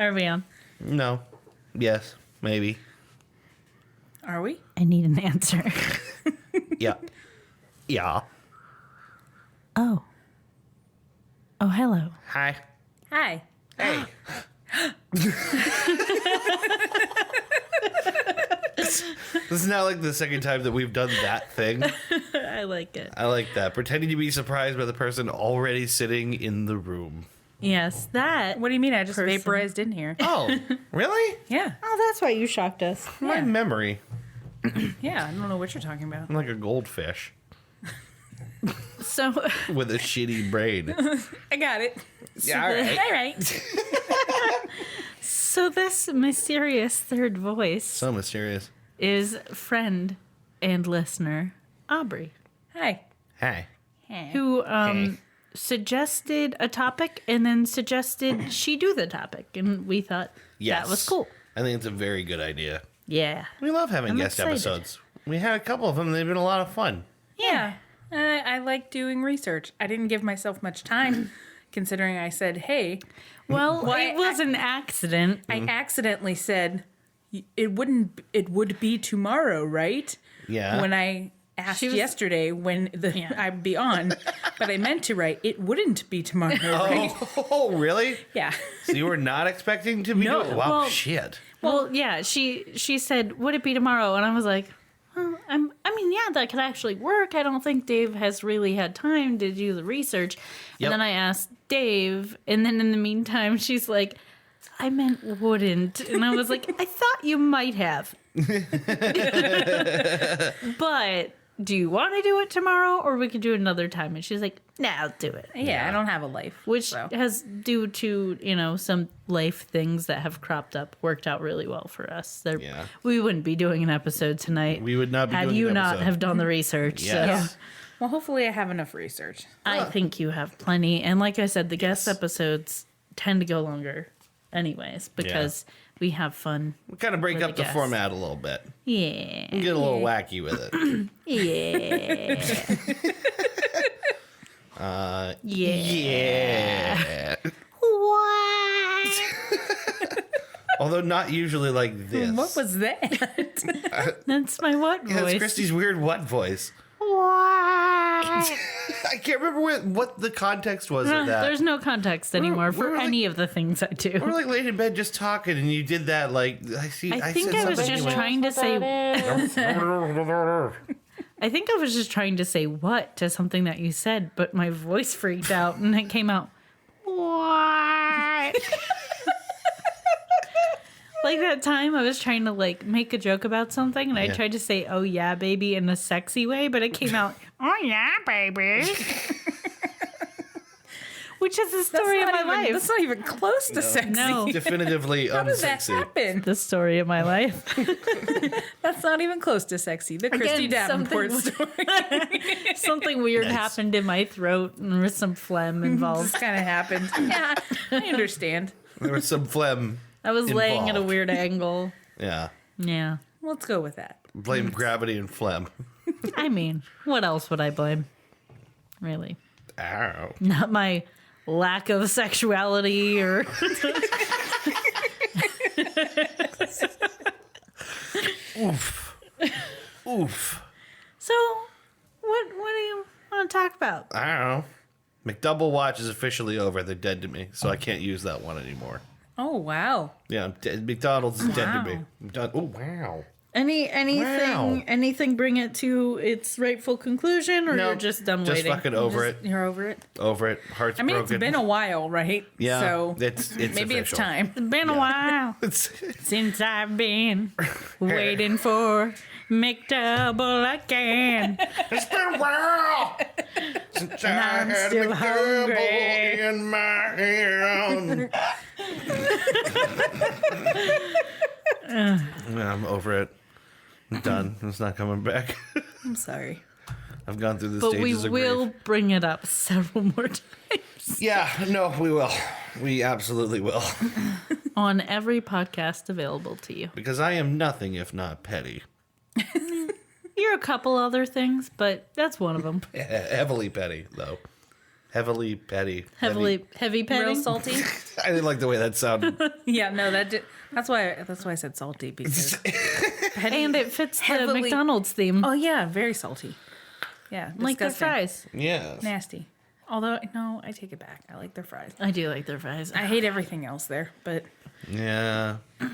Are we on? No. Yes. Maybe. Are we? I need an answer. Yeah. Yeah. Oh. Oh, hello. Hi. Hi. Hey. This is now like the second time that we've done that thing. I like it. I like that. Pretending to be surprised by the person already sitting in the room. Yes, that. What do you mean? I just Person. vaporized in here. Oh, really? Yeah. Oh, that's why you shocked us. My Yeah. memory. Yeah. I don't know what you're talking about. I'm like a goldfish So, with a shitty brain. I got it. Yeah, all right. All right. so this mysterious third voice So mysterious. is friend and listener Aubrey, Hi. Hey. who Hey. suggested a topic and then suggested she do the topic, and we thought Yes. that was cool. I think it's a very good idea. Yeah. We love having I'm guest excited. episodes. We had a couple of them. And they've been a lot of fun. Yeah. I like doing research. I didn't give myself much time, considering I said, hey. Well, Well, it was an accident. I accidentally said, it would be tomorrow, right? Yeah. When I asked She was- yesterday when Yeah. I'd be on, but I meant to write, it wouldn't be tomorrow, right? Oh, really? Yeah. So you were not expecting to be No. doing... Wow, Well- shit. Well, yeah, she said, "Would it be tomorrow?" And I was like, yeah, that could actually work. I don't think Dave has really had time to do the research." Yep. And then I asked Dave, and then in the meantime, she's like, "I meant wouldn't," and I was like, "I thought you might have." But do you want to do it tomorrow, or we could do it another time? And she's like, "Nah, I'll do it." Yeah, I don't have a life. Which so. has, due to, some life things that have cropped up, worked out really well for us. Yeah. We wouldn't be doing an episode tonight We would not be had doing you an not episode. have done the research. Yes. So Well, hopefully I have enough research. I think you have plenty. And like I said, the guest episodes tend to go longer anyways because we have fun. We kind of break With up the the guests. format a little bit. Yeah. We get a little wacky with it. Yeah. Yeah. What? Although not usually like this. What was that? That's my what Yeah, voice. it's Christy's weird what voice. What? I can't remember what the context was of that. There's no context anymore we're for like- any of the things I do. We're like laying in bed just talking, and you did that. Like I I said think I was something just anyway. trying to say. I think I was just trying to say what to something that you said, but my voice freaked out and it came out. What? Like that time I was trying to make a joke about something and I Yeah. tried to say "oh yeah baby" in a sexy way, but it came out "oh yeah baby," which is the story of my life. That's not even close to sexy. No. Definitively How does that unsexy. happen? The story of my life. That's not even close to sexy. The Christy Davenport something- story Something weird Nice. happened in my throat and there was some phlegm involved. just kind of happened. Yeah, I understand. There was some phlegm. I was laying at a Involved. weird angle. Yeah. Yeah. Let's go with that. Blame gravity and phlegm. I mean, what else would I blame? Really? Ow. Not my lack of sexuality or Oof. Oof. So what do you want to talk about? I don't know. McDouble watch is officially over. They're dead to me, so I can't use that one anymore. Oh wow. Yeah, I'm dead. McDonald's is dead to me. Wow. I'm done. Oh wow. Anything Wow. bring it to its rightful conclusion or No, you're just done just waiting? fucking over it. You're over it. Over it. Heart's I mean, broken. it's been a while, right? Yeah, So it's maybe it's official. time. It's been a while It's since I've been waiting for McDouble again. It's been a while since I I'm had still McDouble hungry. in my hand. Yeah, I'm over it. I'm done. It's not coming back. I'm sorry. I've gone through the But we stages of will grief. bring it up several more times Yeah, no, we will. We absolutely will. on every podcast available to you. Because I am nothing if not petty. You're a couple other things, but that's one of them. Heavily petty, though. Heavily petty. Heavy petting. Real salty. I didn't like the way that sounded. Yeah, no, that's why I said salty because And it fits the heavily- McDonald's theme. oh yeah, very salty. Yeah, like their disgusting. fries. Yeah. Nasty. Although no, I take it back. I like their fries. I do like their fries. I hate everything else there. But Yeah. what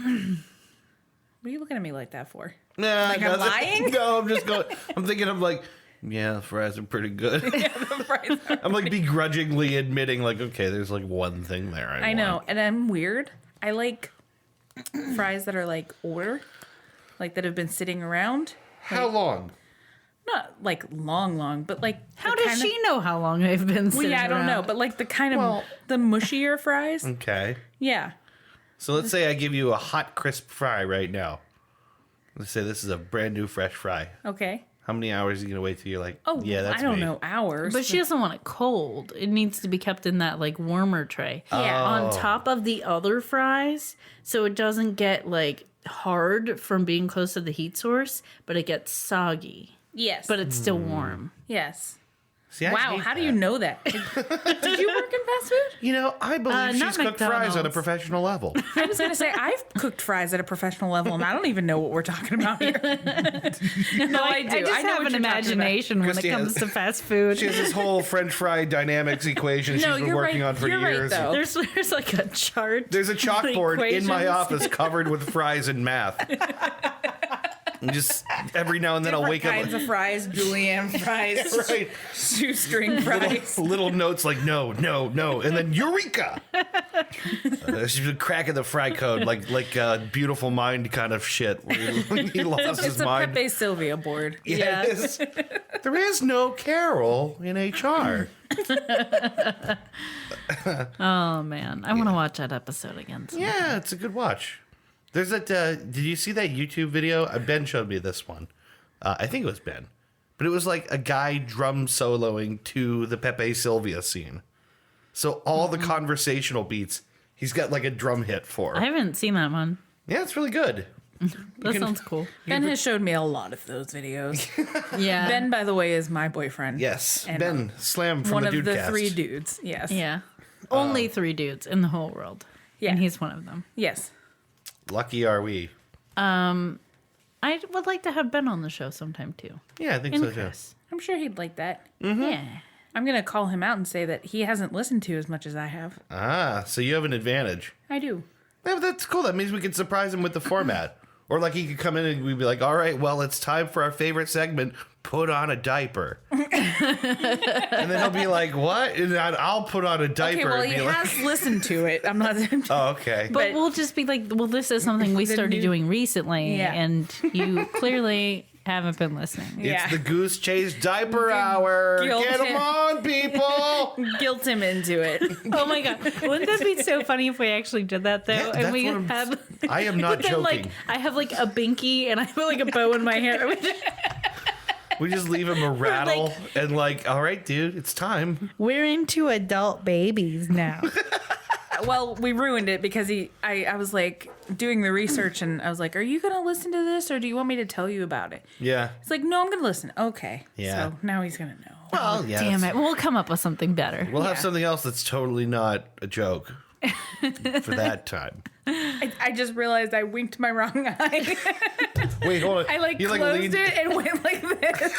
are you looking at me like that for? Nah, Like I'm lying? No, I'm just going. I'm thinking. I'm like, yeah, the fries are pretty good. Yeah, the fries are- I'm like begrudgingly admitting, like, okay, there's like one thing there. I know, and I'm weird. I like fries that are like older, like that have been sitting around. How long? Not like long, but like How the does kind of- she know how long they've been Well, sitting yeah, I don't know, around? but like the kind of Well- the mushier fries. Okay. Yeah. So let's say I give you a hot, crisp fry right now. Let's say this is a brand new, fresh fry. Okay. How many hours are you gonna wait till you're like, Oh, yeah, that's I don't me. know hours. But she doesn't want it cold. It needs to be kept in that like warmer tray. Yeah. On top of the other fries, so it doesn't get like hard from being close to the heat source, but it gets soggy. Yes. But it's still warm. yes. See, I Wow. hate How do that. you know that? Did you work in fast food? You know, I believe not she's cooked fries at a McDonald's. professional level. I was gonna say I've cooked fries at a professional level, and I don't even know what we're talking about here. No, I do. I just I know have what an you're talking about. imagination when Christy it comes has- to fast food. She has this whole French fry dynamics equation No, she's been you're working right. on for You're right, years. though. There's like a chart. There's a chalkboard in my equations. office covered with fries and math. And just every now and then I'll wake up kinds of fries, julienne fries, right, shoestring fries. little notes like no, and then eureka. She's been cracking the fry code like Beautiful Mind kind of shit. Where he lost his It's a mind. Pepe Sylvia board. Yeah, it is. There is no Carol in HR. Oh man, I want to watch that episode again. sometime. Yeah, it's a good watch. There's that. Did you see that YouTube video? Ben showed me this one. I think it was Ben, but it was like a guy drum soloing to the Pepe Sylvia scene. So all the conversational beats, he's got like a drum hit for. I haven't seen that one. Yeah, it's really good. That sounds cool. Ben has showed me a lot of those videos. Yeah. Ben, by the way, is my boyfriend. Yes, And, Ben Slam from one the of the Dudecast. 3 dudes. Yes. Yeah. Only 3 dudes in the whole world. Yeah. And he's one of them. Yes. Lucky are we? I would like to have Ben on the show sometime too. Yeah, I think And so too. Chris. I'm sure he'd like that. Yeah. I'm going to call him out and say that he hasn't listened to as much as I have. Ah, so you have an advantage. I do. Yeah, but that's cool. That means we can surprise him with the format. Or like he could come in and we'd be like, all right, well, it's time for our favorite segment, put on a diaper. And then he'll be like, what? And I'll put on a diaper Okay, well, and he be has like, listened to it. I'm not. oh, okay. But But- we'll just be like, well, this is something we The started new- doing recently, Yeah. and you clearly haven't been listening. Yeah. It's the Goose Chase Diaper Hour. Guilt Get them him. on, people. Guilt him into it. Oh my god, wouldn't that be so funny if we actually did that though? Yeah, and that's we what I'm- had. I am not But then, joking. like, I have like a binky and I have like a bow in my hair. We just leave him a rattle and like, all right, dude, it's time. We're into adult babies now. Well, we ruined it because I was like doing the research and I was like, are you going to listen to this or do you want me to tell you about it? Yeah. He's like, no, I'm going to listen. Okay. Yeah. So now he's going to know. Well, yeah. Damn it, we'll come up with something better. We'll have Yeah. something else that's totally not a joke for that time. I just realized I winked my wrong eye. Wait, hold on. I like You, closed leaned- it and went like this.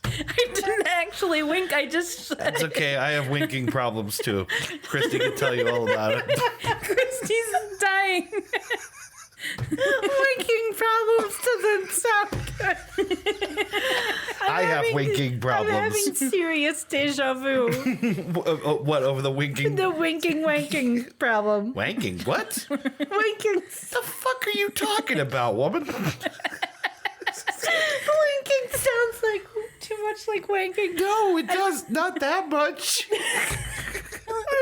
I didn't actually wink. I just It's okay. I have winking problems too. Christy can tell you all about it. Christy's dying. Winking problems doesn't sound good. I have winking I'm problems. having serious deja vu. What over the winking? The wanking problem. Wanking? What? Winking. The fuck are you talking about, woman? Winking sounds like too much like wanking. No, it does not that much. I'm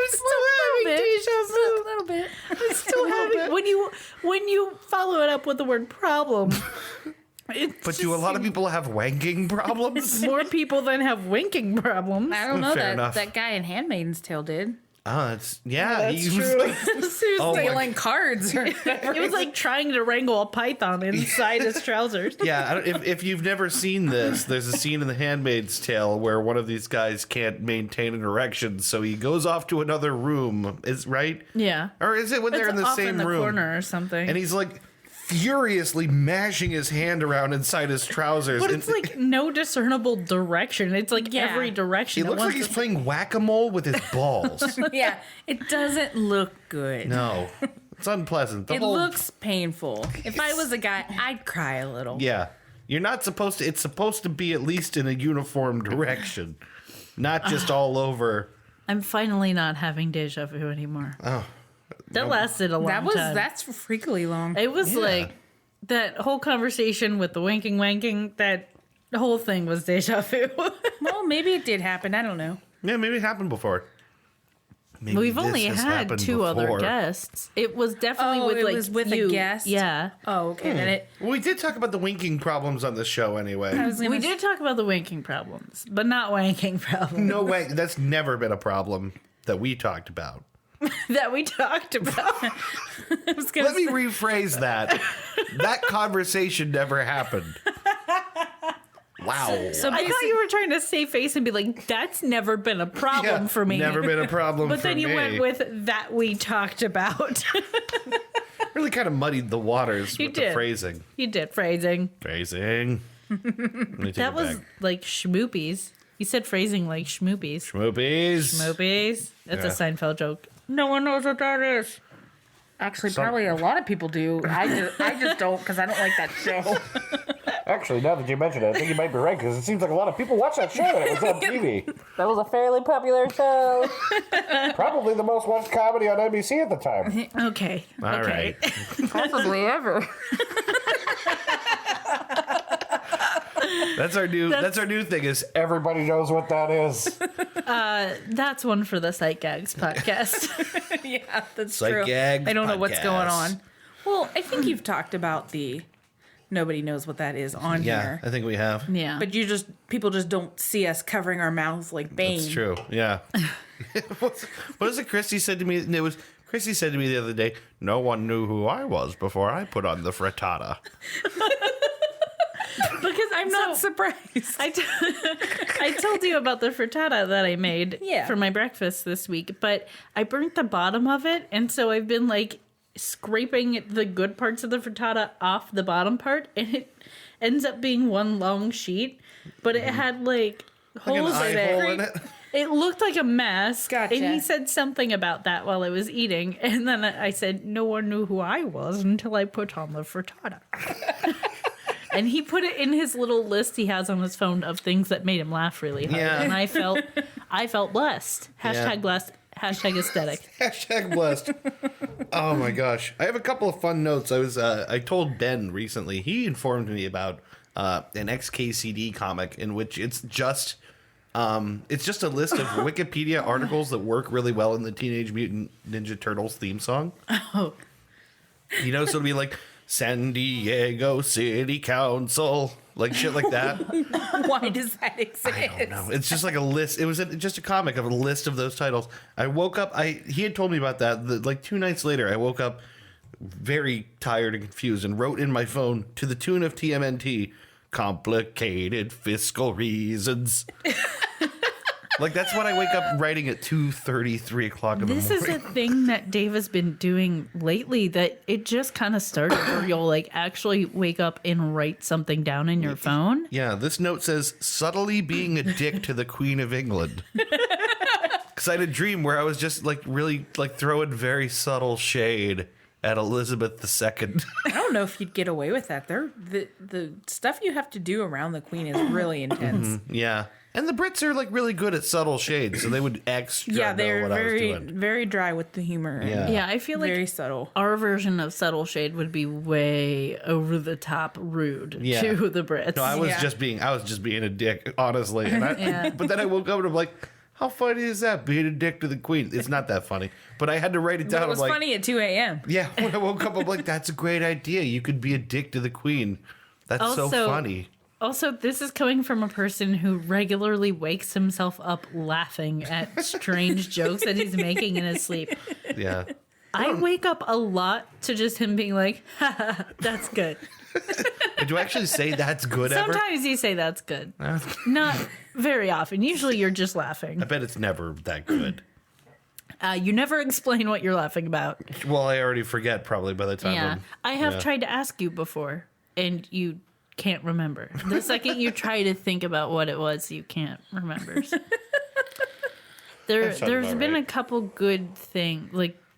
still having deja vu. A little bit. I'm still having when you follow it up with the word problem. But do a lot of people have wanking problems? More people than have winking problems. I don't know Fair that enough. that guy in Handmaid's Tale did. Oh, it's yeah. That's he was true. like- Oh my- Stealing cards. Or It was like trying to wrangle a python inside his trousers. yeah, if you've never seen this, there's a scene in The Handmaid's Tale where one of these guys can't maintain an erection, so he goes off to another room. Is right? Yeah. Or is it when they're in the off same in the room? corner or something. And he's like furiously mashing his hand around inside his trousers. But and it's like no discernible direction. It's like Yeah. every direction. it at looks like once. he's It's playing whack-a-mole with his balls. yeah, it doesn't look good. No, it's unpleasant. The It whole looks painful. If I was a guy, I'd cry a little. yeah, you're not supposed to. It's supposed to be at least in a uniform direction, not just all over. I'm finally not having deja vu anymore. Oh. That lasted a long time. That's freakily long. It was Yeah. like that whole conversation with the wanking, that whole thing was deja vu. Well, maybe it did happen. I don't know. Yeah, maybe it happened before. Maybe We've this only has had happened 2 other before. guests. It was definitely Oh, with it like was with a you. guest? Yeah. Oh, okay. Then it. Well, we did talk about the winking problems on the show anyway. We did talk about the wanking problems, but not wanking problems No way. That's never been a problem that we talked about. that we talked about. I was gonna Let me say- rephrase that. That conversation never happened. Wow. So I thought you were trying to save face and be like, that's never been a problem Yeah, for me. Never been a problem But for then you me. went with that we talked about. Really kind of muddied the waters You with the did. phrasing. You did phrasing. Phrasing. Let me take That it was back. like schmoopies. You said phrasing like schmoopies. Schmoopies. Schmoopies. That's a Yeah. Seinfeld joke. No one knows what that is. Actually, probably a lot of people do. I just don't because I don't like that show. Actually, now that you mention it, I think you might be right because it seems like a lot of people watch that show and it was on TV. That was a fairly popular show. Probably the most watched comedy on NBC at the time. Okay. All okay. right. Possibly ever. That's our new thing is Everybody knows what that is. That's one for the Sight Gags podcast. Yeah, that's Psych true. Gags I don't know what's going podcast. on. Well, I think you've talked about the nobody knows what that is on yeah, here. I think we have. Yeah. But people just don't see us covering our mouths like Bane. It's true. Yeah. what is it Christy said to me? It was Christy said to me the other day, no one knew who I was before I put on the frittata. because I'm not surprised. I told you about the frittata that I made Yeah. for my breakfast this week, but I burnt the bottom of it, and so I've been like scraping the good parts of the frittata off the bottom part, and it ends up being one long sheet, but it had like Like an holes eye in it. hole in it. It looked like a mess. Gotcha. And he said something about that while I was eating, and then I said no one knew who I was until I put on the frittata. And he put it in his little list he has on his phone of things that made him laugh really hard. Yeah. And I felt blessed. Hashtag blessed. Hashtag aesthetic. Hashtag blessed. Oh my gosh. I have a couple of fun notes. I told Ben recently, he informed me about an XKCD comic in which it's just a list of Wikipedia articles that work really well in the Teenage Mutant Ninja Turtles theme song. Oh. You know, so it'll be like San Diego City Council, like shit like that. Why does that exist? I don't know. It's just like a list. It was just a comic of a list of those titles. I woke up. He had told me about that. Like 2 nights later, I woke up very tired and confused and wrote in my phone to the tune of TMNT, complicated fiscal reasons. Like that's what I wake up writing at 2:30, 3 o'clock in the This morning. is a thing that Dave has been doing lately that it just kind of started where you'll like actually wake up and write something down in your phone. Yeah, this note says subtly being a dick to the Queen of England. Because I had a dream where I was just like really like throwing very subtle shade at Elizabeth II. I don't know if you'd get away with that. The stuff you have to do around the Queen is really intense. Yeah. And the Brits are like really good at subtle shade, so they would extra Yeah, know they're what I was very doing. very dry with the humor. and Yeah. Yeah, I feel like very subtle. our version of subtle shade would be way over the top rude Yeah. to the Brits. No, I was Yeah. just being a dick, honestly. And Yeah. But then I woke up and I'm like, how funny is that? Being a dick to the Queen. It's not that funny. But I had to write it down. It was I'm like, funny at 2 a.m. yeah, when I woke up, I'm like, that's a great idea. You could be a dick to the Queen. That's so Also- funny. Also, this is coming from a person who regularly wakes himself up laughing at strange jokes that he's making in his sleep. Yeah. I wake up a lot to just him being like, ha, that's good. Did you actually say that's good ever? Sometimes you say that's good. Not very often. Usually you're just laughing. I bet it's never that good. You never explain what you're laughing about. Well, I already forget probably by the time. Yeah. I have tried to ask you before, and you can't remember. The second you try to think about what it was, you can't remember. There's about been right. a couple good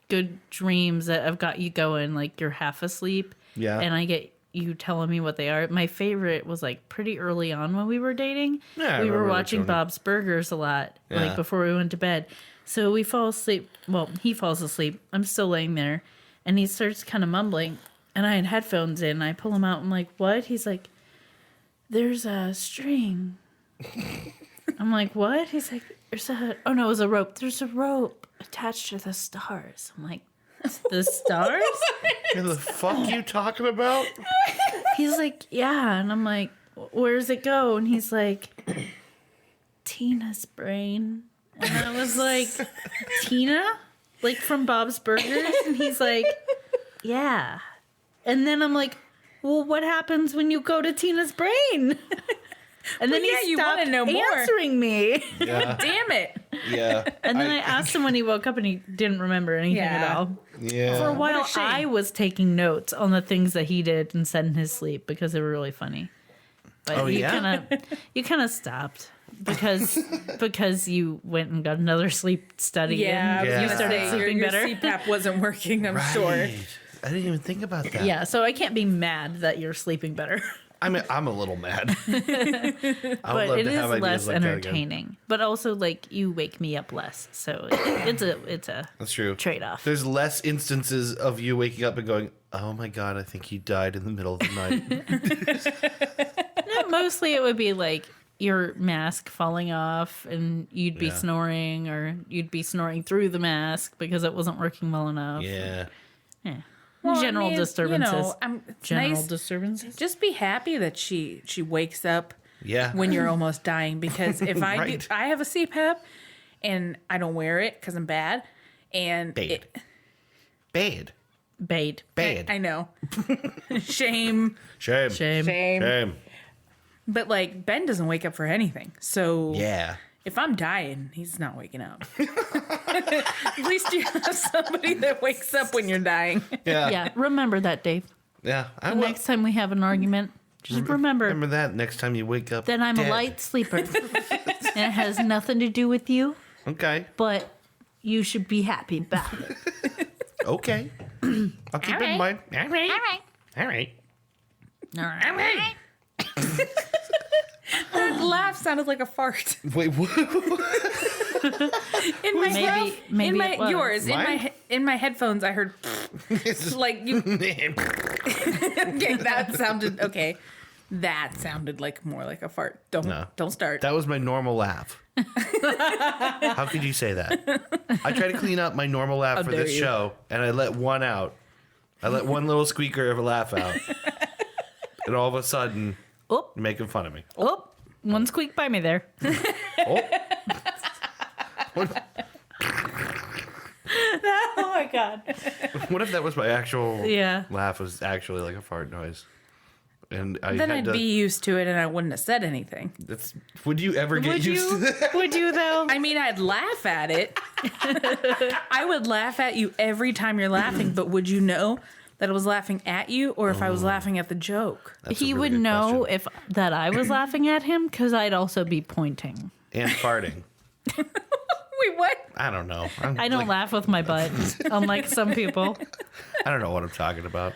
good dreams that have got you going, like you're half asleep. Yeah. And I get you telling me what they are. My favorite was like pretty early on when we were dating. Yeah, I we were remember watching which one. Bob's Burgers a lot, Yeah. like before we went to bed. So we fall asleep. Well, he falls asleep. I'm still laying there, and he starts kind of mumbling. And I had headphones in. I pull them out. I'm like, "What?" He's like, "There's a string." I'm like, "What?" He's like, "Oh no, it was a rope. There's a rope attached to the stars." I'm like, "The stars?" What the fuck you talking about? He's like, "Yeah," and I'm like, "Where does it go?" And he's like, "Tina's brain." And I was like, "Tina? Like from Bob's Burgers?" And he's like, "Yeah." And then I'm like, "Well, what happens when you go to Tina's brain?" And then yeah, he you stopped wanna know more. answering me. Yeah. Damn it. Yeah. And then I asked him when he woke up, and he didn't remember anything at Yeah. all. Yeah. For a while, shame. I was taking notes on the things that he did and said in his sleep because they were really funny. But Oh, yeah? you kind of stopped because you went and got another sleep study. Yeah, and Yeah. you started sleeping your better. CPAP wasn't working, I'm sure. Right. I didn't even think about that. Yeah, so I can't be mad that you're sleeping better, I mean, I'm a little mad. but it is less like that again. entertaining. But also, like, you wake me up less, so it's a That's true. trade-off. There's less instances of you waking up and going, "Oh my god, I think he died in the middle of the night." No, mostly it would be like your mask falling off and you'd be Yeah. snoring, or you'd be snoring through the mask because it wasn't working well enough. Yeah. Yeah. Well, I General mean, disturbances. You know, it's General nice. disturbances. Just be happy that she wakes up Yeah. when you're almost dying, because if I Right. do, I have a CPAP and I don't wear it because I'm bad, and Bad. Bad. Bade. Bad. I know. Shame. Shame. Shame. Shame. But like Ben doesn't wake up for anything, so Yeah. if I'm dying, he's not waking up. At least you have somebody that wakes up when you're dying. Yeah. Yeah, remember that, Dave. Yeah. I The will. next time we have an argument, just remember Remember that next time you wake up. that I'm a dead. light sleeper. And it has nothing to do with you, Okay. but you should be happy about it. Okay. I'll keep it in mind. All right. All right. All right. That laugh sounded like a fart. Wait, what? In my Maybe in my it was. yours Mine? in my headphones, I heard like you. Okay, that sounded okay. That sounded like more like a fart. Don't start. That was my normal laugh. How could you say that? I try to clean up my normal laugh for dare this you. show, and I let one out. I let one little squeaker of a laugh out. And all of a sudden, Oh, you're making fun of me. oh, one squeak by me there. Oh. Oh my god. What if that was my actual Yeah. laugh was actually like a fart noise? And I Then had I'd to, be used to it, and I wouldn't have said anything. would you ever get Would used to you? that? Would you though? I mean, I'd laugh at it. I would laugh at you every time you're laughing, but would you know that I was laughing at you, or if I was laughing at the joke? That's a He really would good know question. if that I was laughing at him because I'd also be pointing. And farting. Wait, what? I don't know. I don't laugh with my butt, unlike some people. I don't know what I'm talking about.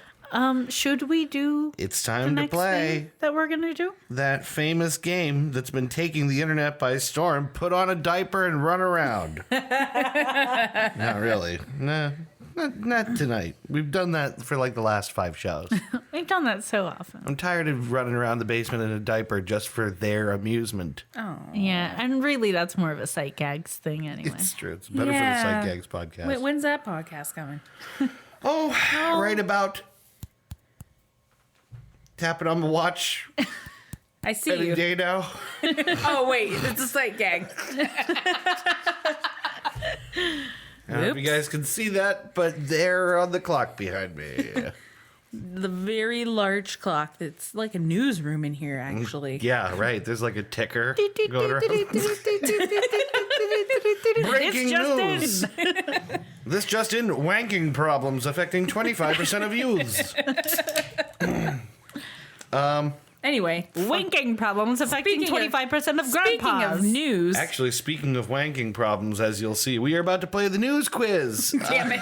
Should we do It's the time to next play thing that we're gonna do? that famous game that's been taking the internet by storm. Put on a diaper and run around. Not really. No, not tonight. We've done that for like the last 5 shows. We've done that so often. I'm tired of running around the basement in a diaper just for their amusement. Yeah, and really, that's more of a sight gags thing anyway. It's true. It's better Yeah. for the Psych Gags podcast. Wait, when's that podcast coming? Right about tapping on the watch I see Any you. day now. Oh, wait. It's a sight gag. I don't know if you guys can see that, but they're on the clock behind me. The very large clock that's like a newsroom in here, actually. Yeah, right. There's like a ticker going around. Breaking It's news. This just in, wanking problems affecting 25% of youths. Anyway. Winking problems affecting Speaking of- 25% of Speaking grandpas. of news. Actually, speaking of wanking problems, as you'll see, we are about to play the news quiz. Damn it.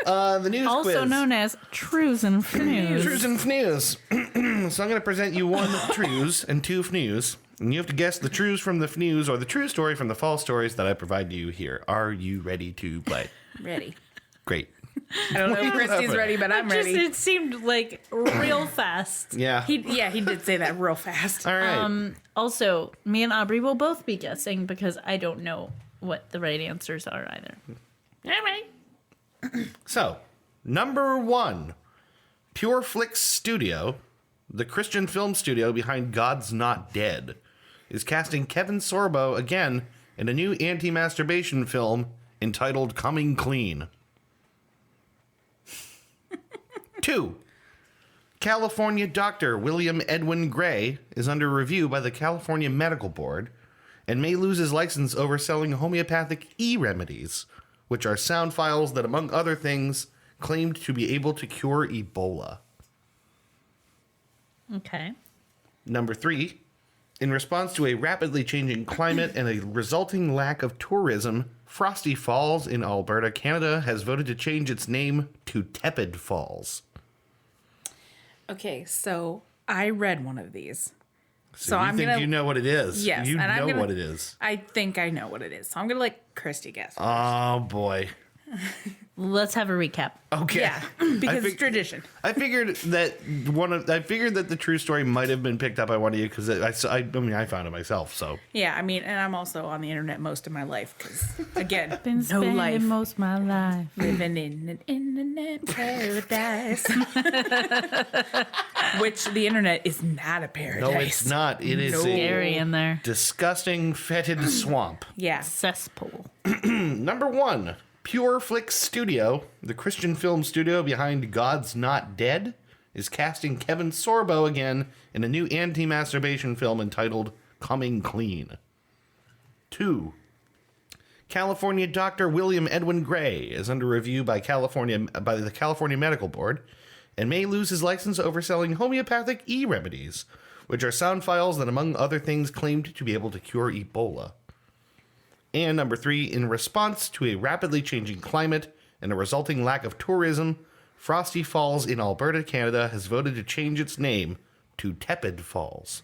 The news quiz. Also known as Trues and Fnews. Trues and Fnews. So I'm going to present you 1 Trues and 2 Fnews. And you have to guess the trues from the Fnews or the true story from the false stories that I provide to you here. Are you ready to play? Ready. Great. I don't know if Christy's ready, but I'm ready. It seemed like real fast. Yeah. He did say that real fast. All right. Also, me and Aubrey will both be guessing because I don't know what the right answers are either. All right. So, number 1, Pure Flix Studio, the Christian film studio behind God's Not Dead, is casting Kevin Sorbo again in a new anti-masturbation film entitled Coming Clean. 2, California doctor William Edwin Gray is under review by the California Medical Board and may lose his license over selling homeopathic e-remedies, which are sound files that, among other things, claimed to be able to cure Ebola. Okay. Number 3, in response to a rapidly changing climate and a resulting lack of tourism, Frosty Falls in Alberta, Canada, has voted to change its name to Tepid Falls. Okay, so I read one of these. So you I'm think gonna, you know what it is? yes, You and I'm know gonna, what it is. I think I know what it is. So I'm gonna let Christy guess. Oh, boy. Let's have a recap. Okay. Yeah, because it's fig- tradition. I figured that the true story might have been picked up by one of you because I found it myself. So Yeah, I mean, and I'm also on the internet most of my life because, again, Been no spending life most of my life. living in an internet paradise. Which the internet is not a paradise. no, it's not. It is Scary a in there. disgusting, fetid swamp. Yeah. Cesspool. Number 1, Pure Flix Studio, the Christian film studio behind God's Not Dead, is casting Kevin Sorbo again in a new anti-masturbation film entitled Coming Clean. 2, California doctor William Edwin Gray is under review by the California Medical Board and may lose his license over selling homeopathic e-remedies, which are sound files that, among other things, claimed to be able to cure Ebola. And number 3, in response to a rapidly changing climate and a resulting lack of tourism, Frosty Falls in Alberta, Canada, has voted to change its name to Tepid Falls.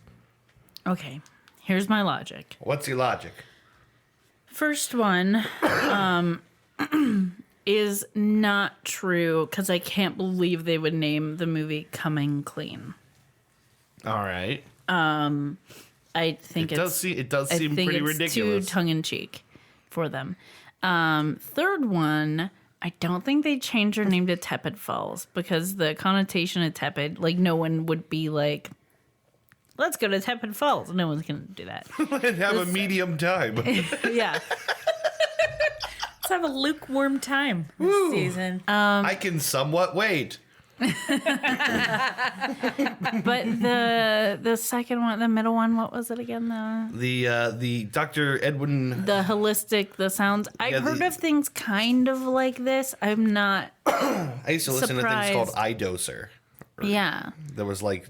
Okay. Here's my logic. What's your logic? First one is not true because I can't believe they would name the movie Coming Clean. All right. I think It does seem pretty ridiculous. Too tongue in cheek for them. Third one, I don't think they changed her name to Tepid Falls because the connotation of tepid, like no one would be like, let's go to Tepid Falls. No one's gonna do that. And have a medium time. Yeah. Let's have a lukewarm time this season. I can somewhat wait. But the second one, the middle one, what was it again? The Dr. Edwin. The holistic, the sounds. I've heard of things kind of like this. I'm not. I used to listen to things called surprised. iDoser. Yeah. There was like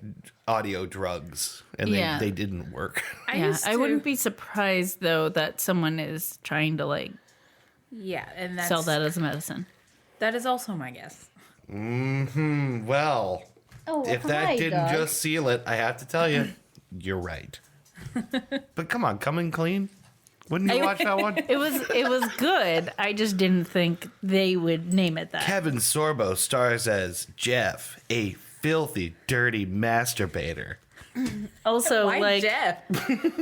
audio drugs, and Yeah. they didn't work. I wouldn't be surprised though that someone is trying to like Yeah, and that's, sell that as medicine. that is also my guess. Well, if that didn't just seal it, I have to tell you, you're right. But come on, Coming Clean. Wouldn't you watch that one? It was good. I just didn't think they would name it that. Kevin Sorbo stars as Jeff, a filthy, dirty masturbator. Also, Why like Jeff?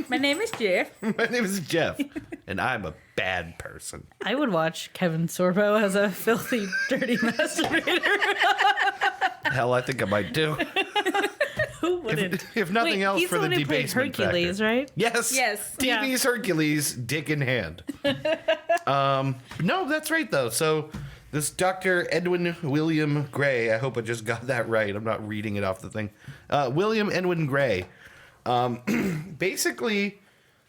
My name is Jeff. My name is Jeff, and I'm a bad person. I would watch Kevin Sorbo as a filthy, dirty masturbator. Hell, I think I might do. Who if nothing else, he's for the one who played debasement Hercules, factor. right? Yes. Yes. TV's Hercules, dick in hand. No, that's right, though. So this Dr. Edwin William Gray, I hope I just got that right. I'm not reading it off the thing. William Edwin Gray. Basically,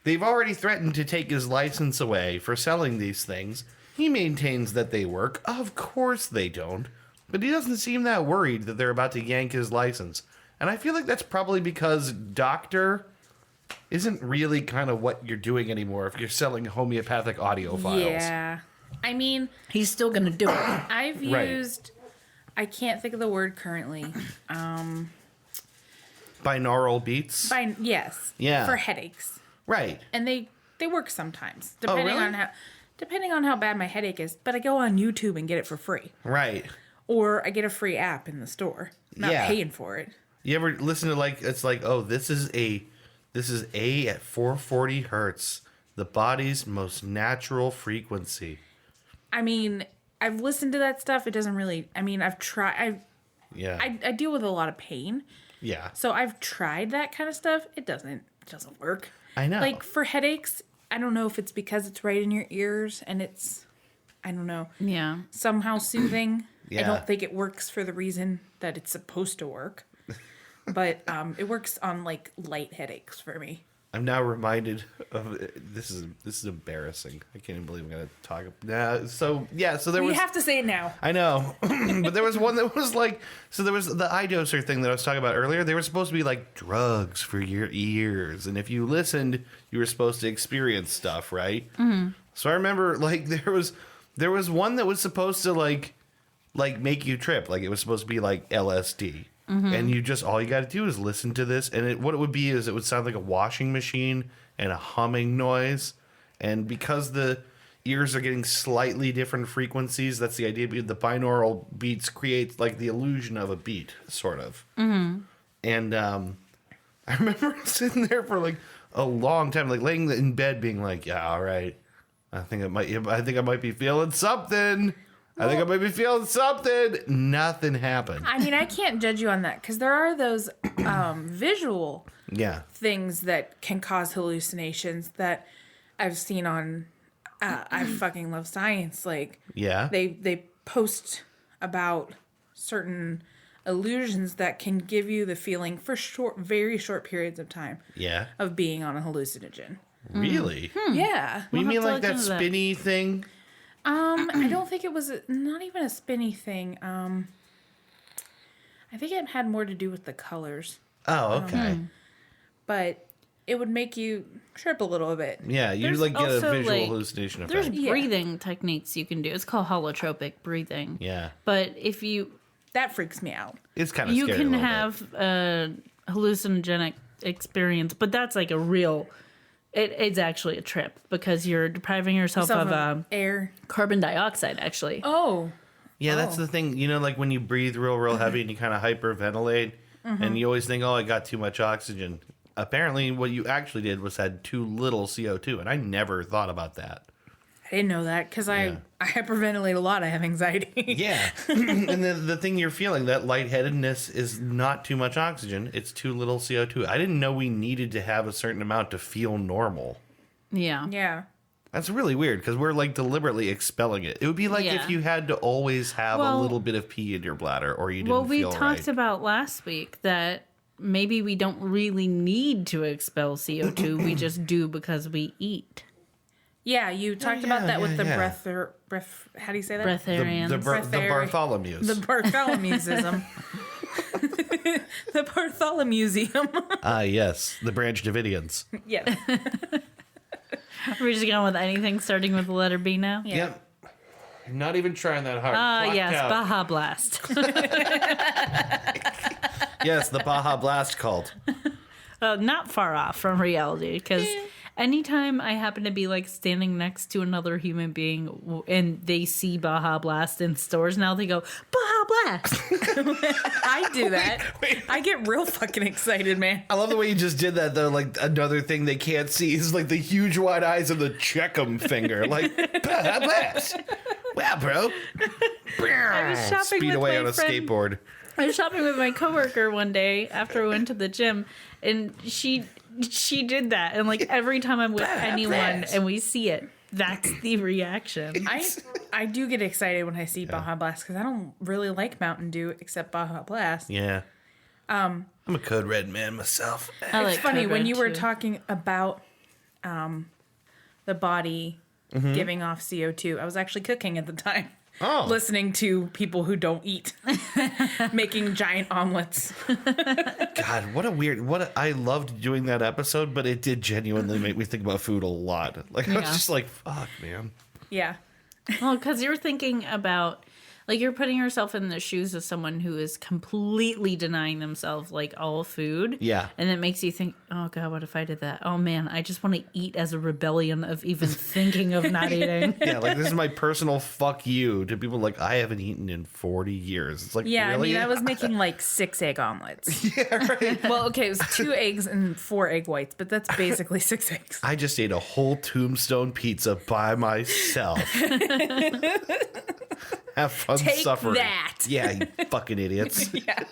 they've already threatened to take his license away for selling these things. He maintains that they work. Of course they don't. But he doesn't seem that worried that they're about to yank his license. And I feel like that's probably because doctor isn't really kind of what you're doing anymore if you're selling homeopathic audio files. Yeah. I mean, He's still gonna do it. I've Right. used, I can't think of the word currently. Binaural beats. Yes. Yeah. For headaches. Right. And they work sometimes, Oh, depending really? depending on how bad my headache is. But I go on YouTube and get it for free. Right. Or I get a free app in the store. I'm not Yeah. paying for it. You ever listen to like, it's like, oh, this is A at 440 hertz, the body's most natural frequency. I mean, I've listened to that stuff. It doesn't really, I mean, I've tried, Yeah. I deal with a lot of pain. Yeah. So I've tried that kind of stuff. It doesn't work. I know. Like for headaches, I don't know if it's because it's right in your ears and it's, I don't know, Yeah. somehow soothing. I Yeah. don't think it works for the reason that it's supposed to work. But it works on like light headaches for me. I'm now reminded of this is embarrassing. I can't even believe I'm gonna talk. So there We was. have to say it now. I know, but there was one that was like, so there was the iDoser thing that I was talking about earlier. They were supposed to be like drugs for your ears, and if you listened, you were supposed to experience stuff, right? Mm-hmm. So I remember like there was one that was supposed to like make you trip, like it was supposed to be like LSD. Mm-hmm. And you just, all you got to do is listen to this. And what it would be is it would sound like a washing machine and a humming noise. And because the ears are getting slightly different frequencies, that's the idea. The binaural beats create like the illusion of a beat, sort of. Mm-hmm. And I remember sitting there for like a long time, like laying in bed being like, yeah, all right. I think I might be feeling something. I think I might be feeling something. Nothing happened. I mean, I can't judge you on that because there are those visual Yeah. things that can cause hallucinations that I've seen on. I fucking love science. Like, Yeah. they post about certain illusions that can give you the feeling for very short periods of time Yeah. of being on a hallucinogen. Really? Yeah. You We'll mean have to like look that into that. spinny thing? I don't think it was not even a spinny thing. I think it had more to do with the colors, Oh, okay. but it would make you trip a little bit. Yeah, you There's like get a also, visual like, hallucination There's effect. Yeah. breathing techniques you can do. It's called holotropic breathing. Yeah. But if you That freaks me out. It's kind of you scary. can a little have a hallucinogenic experience, but that's like a real. It's actually a trip because you're depriving yourself of Air. carbon dioxide. Actually, Oh. bit. Yeah, that's the thing. You know, like when you breathe real heavy and you kind of hyperventilate, and you always think, oh, I got too much oxygen. Apparently, what you actually did was had too little CO2, and I never thought about that. I didn't know that because Yeah. I hyperventilate a lot. I have anxiety. Yeah. And the thing you're feeling, that lightheadedness, is not too much oxygen. It's too little CO2. I didn't know we needed to have a certain amount to feel normal. yeah. Yeah. That's really weird because we're like deliberately expelling it. It would be like Yeah. if you had to always have a Well- little bit of pee in your bladder or you didn't Well, we feel talked right. about last week that maybe we don't really need to expel CO2. We just do because we eat. Yeah, you talked about that with the yeah. breath. How do you say that? Breatharians. the breatharian. Bartholomew's. The Bartholomewsism. The Bartholomuseum. Ah, yes. The Branch Davidians. Yeah. We're just going with anything starting with the letter B now. Yeah. Yep. Not even trying that hard. Clocked Yes, out. Baja Blast. Yes, the Baja Blast cult. Not far off from reality because anytime I happen to be like standing next to another human being and they see Baja Blast in stores now, they go, Baja Blast. I do that. I get real fucking excited, man. I love the way you just did that, though. Like, another thing they can't see is like the huge wide eyes of the check 'em finger. Like, Baja Blast. Wow, bro. I was shopping Speed with away my on a friend. skateboard. I was shopping with my coworker one day after we went to the gym, and she did that. And like every time I'm with anyone and we see it, that's the reaction. I do get excited when I see Baja Blast because I don't really like Mountain Dew except Baja Blast. Yeah. I'm a Code Red man myself. I like It's funny Code when Red, you were too. talking about the body giving off CO2. I was actually cooking at the time. Oh. Listening to people who don't eat making giant omelets. God, I loved doing that episode, but it did genuinely make me think about food a lot. Like, I was Yeah. just like, fuck, man. Yeah. Well, because you're thinking about, like, you're putting yourself in the shoes of someone who is completely denying themselves, like, all food. Yeah. And it makes you think, oh, God, what if I did that? Oh, man, I just want to eat as a rebellion of even thinking of not eating. Yeah, like, this is my personal fuck you to people like, I haven't eaten in 40 years. It's like, Yeah, really? I mean, I was making like 6 egg omelets. Yeah, right. Well, okay, it was 2 eggs and 4 egg whites, but that's basically 6 eggs. I just ate a whole Tombstone pizza by myself. Have fun Take suffering. that. Yeah, you fucking idiots. Yeah.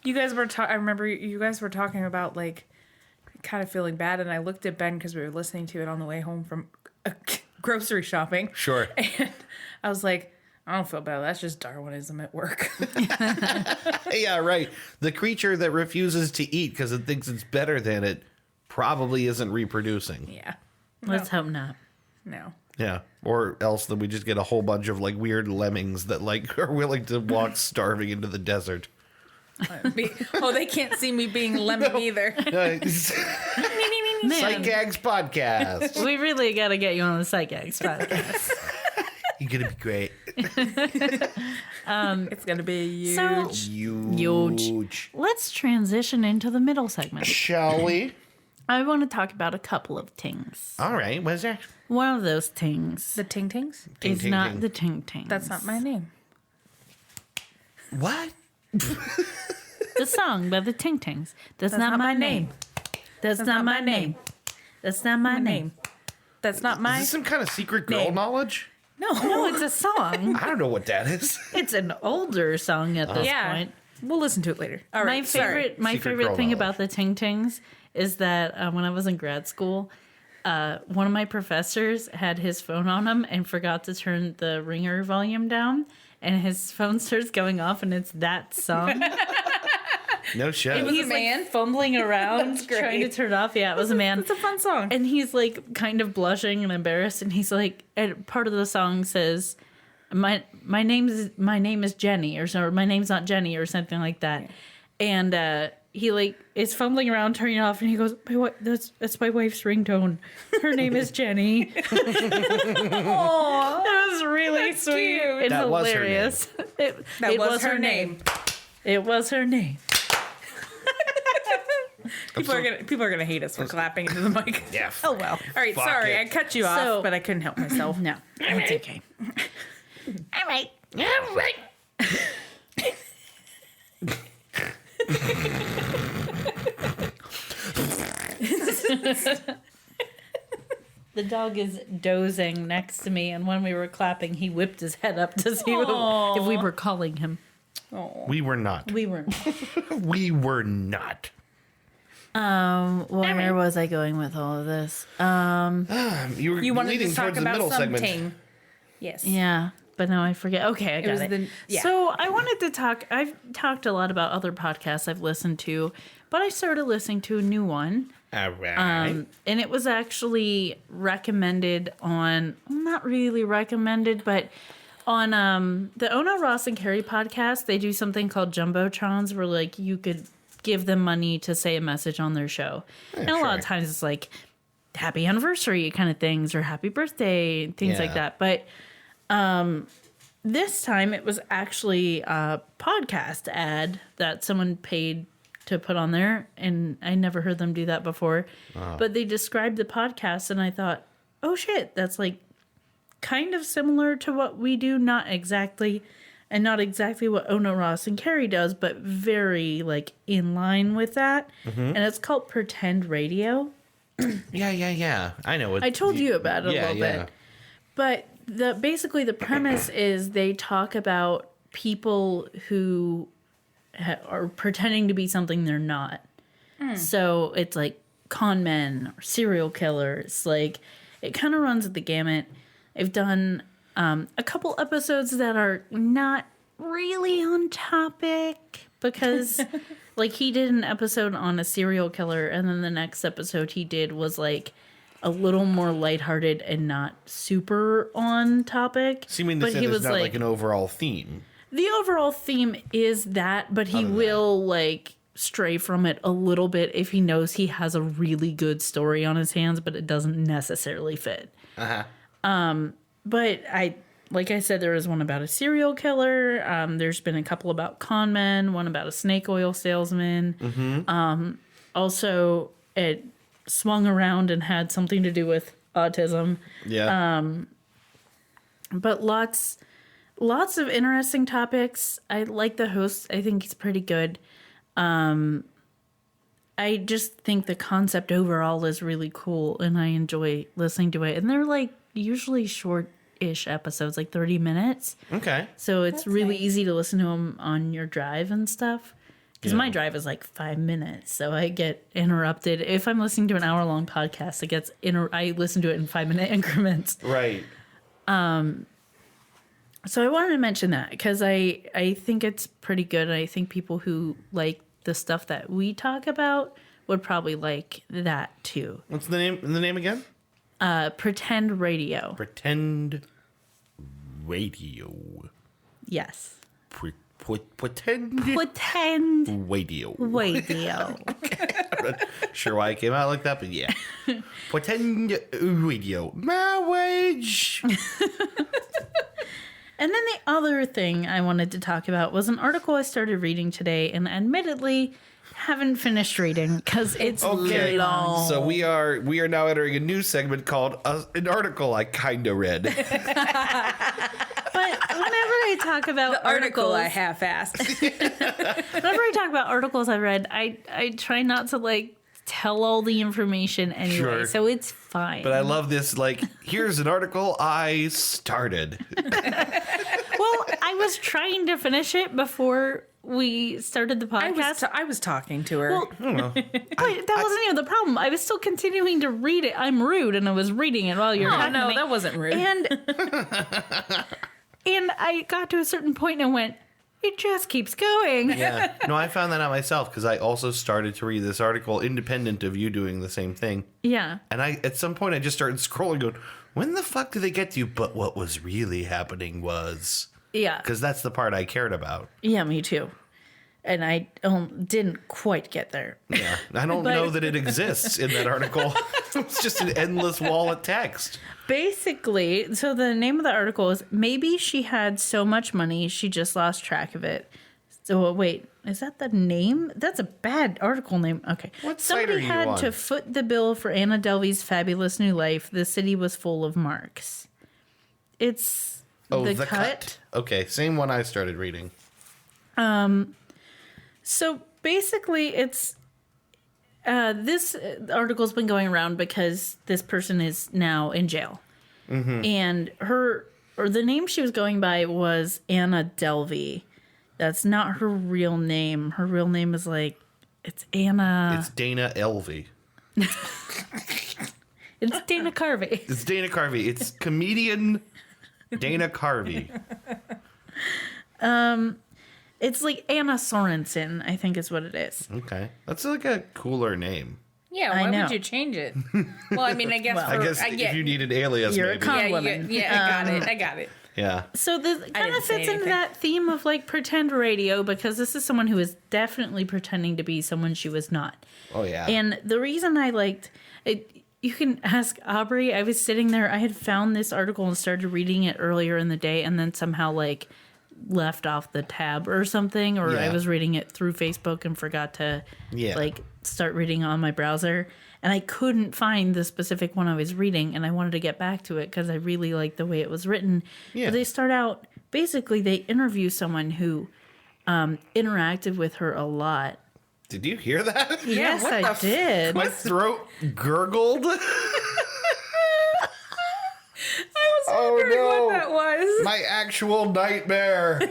You guys were I remember you guys were talking about like kind of feeling bad, and I looked at Ben because we were listening to it on the way home from grocery shopping. Sure. And I was like, I don't feel bad. That's just Darwinism at work. Yeah, right. The creature that refuses to eat because it thinks it's better than it probably isn't reproducing. Yeah. Let's hope not. No. Yeah. Or else that we just get a whole bunch of like weird lemmings that like are willing to walk starving into the desert. They can't see me being lemon either. Man, Sight Gags podcast. we really got to get you on the Sight Gags podcast. You're gonna be great. It's gonna be huge. So, Huge. let's transition into the middle segment. Shall we? I want to talk about a couple of things. All right. What is that? One of those things The Ting Tings? is ting, not ting. the Ting Tings. That's not my name. What? The song by the Ting Tings. That's not my name. That's not my name. That's not my name. That's not Is my this some kind of secret girl name. knowledge? No, it's a song. I don't know what that is. It's an older song at this Yeah. point. We'll listen to it later. All right. My favorite Secret favorite girl thing knowledge. about the Ting Tings is that when I was in grad school, one of my professors had his phone on him and forgot to turn the ringer volume down, and his phone starts going off, and it's that song. No shit. And he's a man? like fumbling around great. trying to turn it off. Yeah, it was a man. It's a fun song. And he's like kind of blushing and embarrassed, and he's like, and part of the song says, my name is Jenny," or "My name's not Jenny," or something like that. And he like is fumbling around turning it off, and he goes, that's my wife's ringtone. Her name is Jenny." Oh, that was really sweet cute. and That was her hilarious. It was her name. It was her name. People are gonna hate us for clapping into the mic. Yeah. Oh well. All right, Fuck sorry, it. I cut you off, So- but I couldn't help myself. No, it's okay. All right. The dog is dozing next to me, and when we were clapping, he whipped his head up to see if we were calling him. We were not. We weren't. We were not. Where was I going with all of this? You were You wanted leading to talk towards the about middle segment. something. Yes. Yeah, but now I forget. Okay, I got was it. yeah. So I wanted to talk. I've talked a lot about other podcasts I've listened to, but I started listening to a new one. All right. And it was actually recommended on, not really recommended, but on the Ona Ross and Carrie podcast, they do something called Jumbotrons where like you could give them money to say a message on their show. And a lot sure. of times it's like happy anniversary kind of things or happy birthday, things like Yeah. that. But this time it was actually a podcast ad that someone paid to put on there, and I never heard them do that before. But they described the podcast, and I thought, oh shit, that's like kind of similar to what we do, not exactly, and not exactly what Ona Ross and Carrie does, but very in line with that. And it's called Pretend Radio. Yeah. I know. I told you about it a little bit. But basically the premise is they talk about people who are pretending to be something they're not. So it's like con men or serial killers. Like, it kind of runs the gamut. I've done a couple episodes that are not really on topic because like he did an episode on a serial killer, and then the next episode he did was like a little more lighthearted and not super on topic. Seeming to say there's not like an overall theme. The overall theme is that, but he will like stray from it a little bit if he knows he has a really good story on his hands, but it doesn't necessarily fit. But like I said, there was one about a serial killer. There's been a couple about con men, one about a snake oil salesman. Also, it swung around and had something to do with autism. Yeah. But lots of interesting topics. I like the host. I think he's pretty good. I just think the concept overall is really cool, and I enjoy listening to it. And they're like usually short-ish episodes, like 30 minutes. Okay. So it's really easy to listen to them on your drive and stuff. Because my drive is like 5 minutes, so I get interrupted. If I'm listening to an hour-long podcast, I listen to it in 5-minute increments. Right. So I wanted to mention that because I think it's pretty good. I think people who like the stuff that we talk about would probably like that too. What's the name again? Pretend Radio. Pretend Radio. Yes. Pretend Radio. Radio. I'm not sure why it came out like that, but yeah. Pretend Radio. My wage. And then the other thing I wanted to talk about was an article I started reading today, and admittedly haven't finished reading because it's very long. So we are now entering a new segment called an article I kind of read. But whenever I talk about The article I articles, half-assed. whenever I talk about articles I read, I try not to like tell all the information anyway, Sure. so it's fine. But I love this, like, here's an article I started. Well, I was trying to finish it before we started the podcast. I was talking to her. Well, but that wasn't even the problem. I was still continuing to read it. I'm rude, and I was reading it while you were talking to me. that wasn't rude. And I got to a certain point and went, it just keeps going. Yeah. No, I found that out myself because I also started to read this article independent of you doing the same thing. Yeah. And at some point I just started scrolling going, when the fuck did they get to? But what was really happening was... Yeah. Because that's the part I cared about. Yeah, me too. And I didn't quite get there. Yeah. I don't know that it exists in that article. It's just an endless wall of text. Basically, so the name of the article is Maybe She Had So Much Money She Just Lost Track of It. So wait, is that the name? That's a bad article name. Okay. What site Somebody are you had on? to foot the bill for Anna Delvey's fabulous new life. The city was full of marks. It's the cut. Okay, same one I started reading. So basically, it's this article's been going around because this person is now in jail, and the name she was going by was Anna Delvey. That's not her real name. Her real name is it's Anna. It's Dana Elvey. It's Dana Carvey. It's Dana Carvey. It's comedian Dana Carvey. It's like Anna Sorensen, I think is what it is. Okay. That's like a cooler name. Yeah, I why know. would you change it? Well, I mean, I guess Well, for, I guess if you need an alias, You're a maybe. con- yeah, woman. I got it. Yeah. So this kind didn't of say fits into anything. that theme of like pretend radio because this is someone who is definitely pretending to be someone she was not. Oh, yeah. And the reason I liked it, you can ask Aubrey. I was sitting there, I had found this article and started reading it earlier in the day and then somehow like left off the tab or something, or I Yeah. was reading it through Facebook and forgot to Yeah. like start reading on my browser. And I couldn't find the specific one I was reading, and I wanted to get back to it because I really liked the way it was written. Yeah. But they start out, basically, they interview someone who interacted with her a lot. Did you hear that? Yes, what I the did. My throat gurgled. I was wondering what guys. My actual nightmare.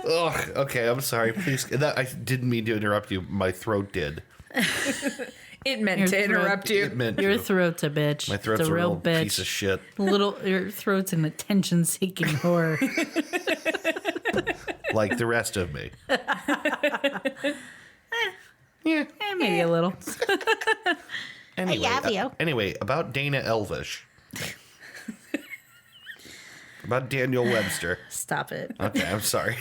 Ugh, okay, I'm sorry. Please. I didn't mean to interrupt you. My throat did. It meant Your to throat- interrupt you. It meant Your to. throat's a bitch. My throat's it's a real bitch. piece of shit. Your throat's an attention-seeking whore. Like the rest of me. Yeah. Maybe a little. Anyway, about Dana Elvish. About Daniel Webster. Stop it. Okay, I'm sorry.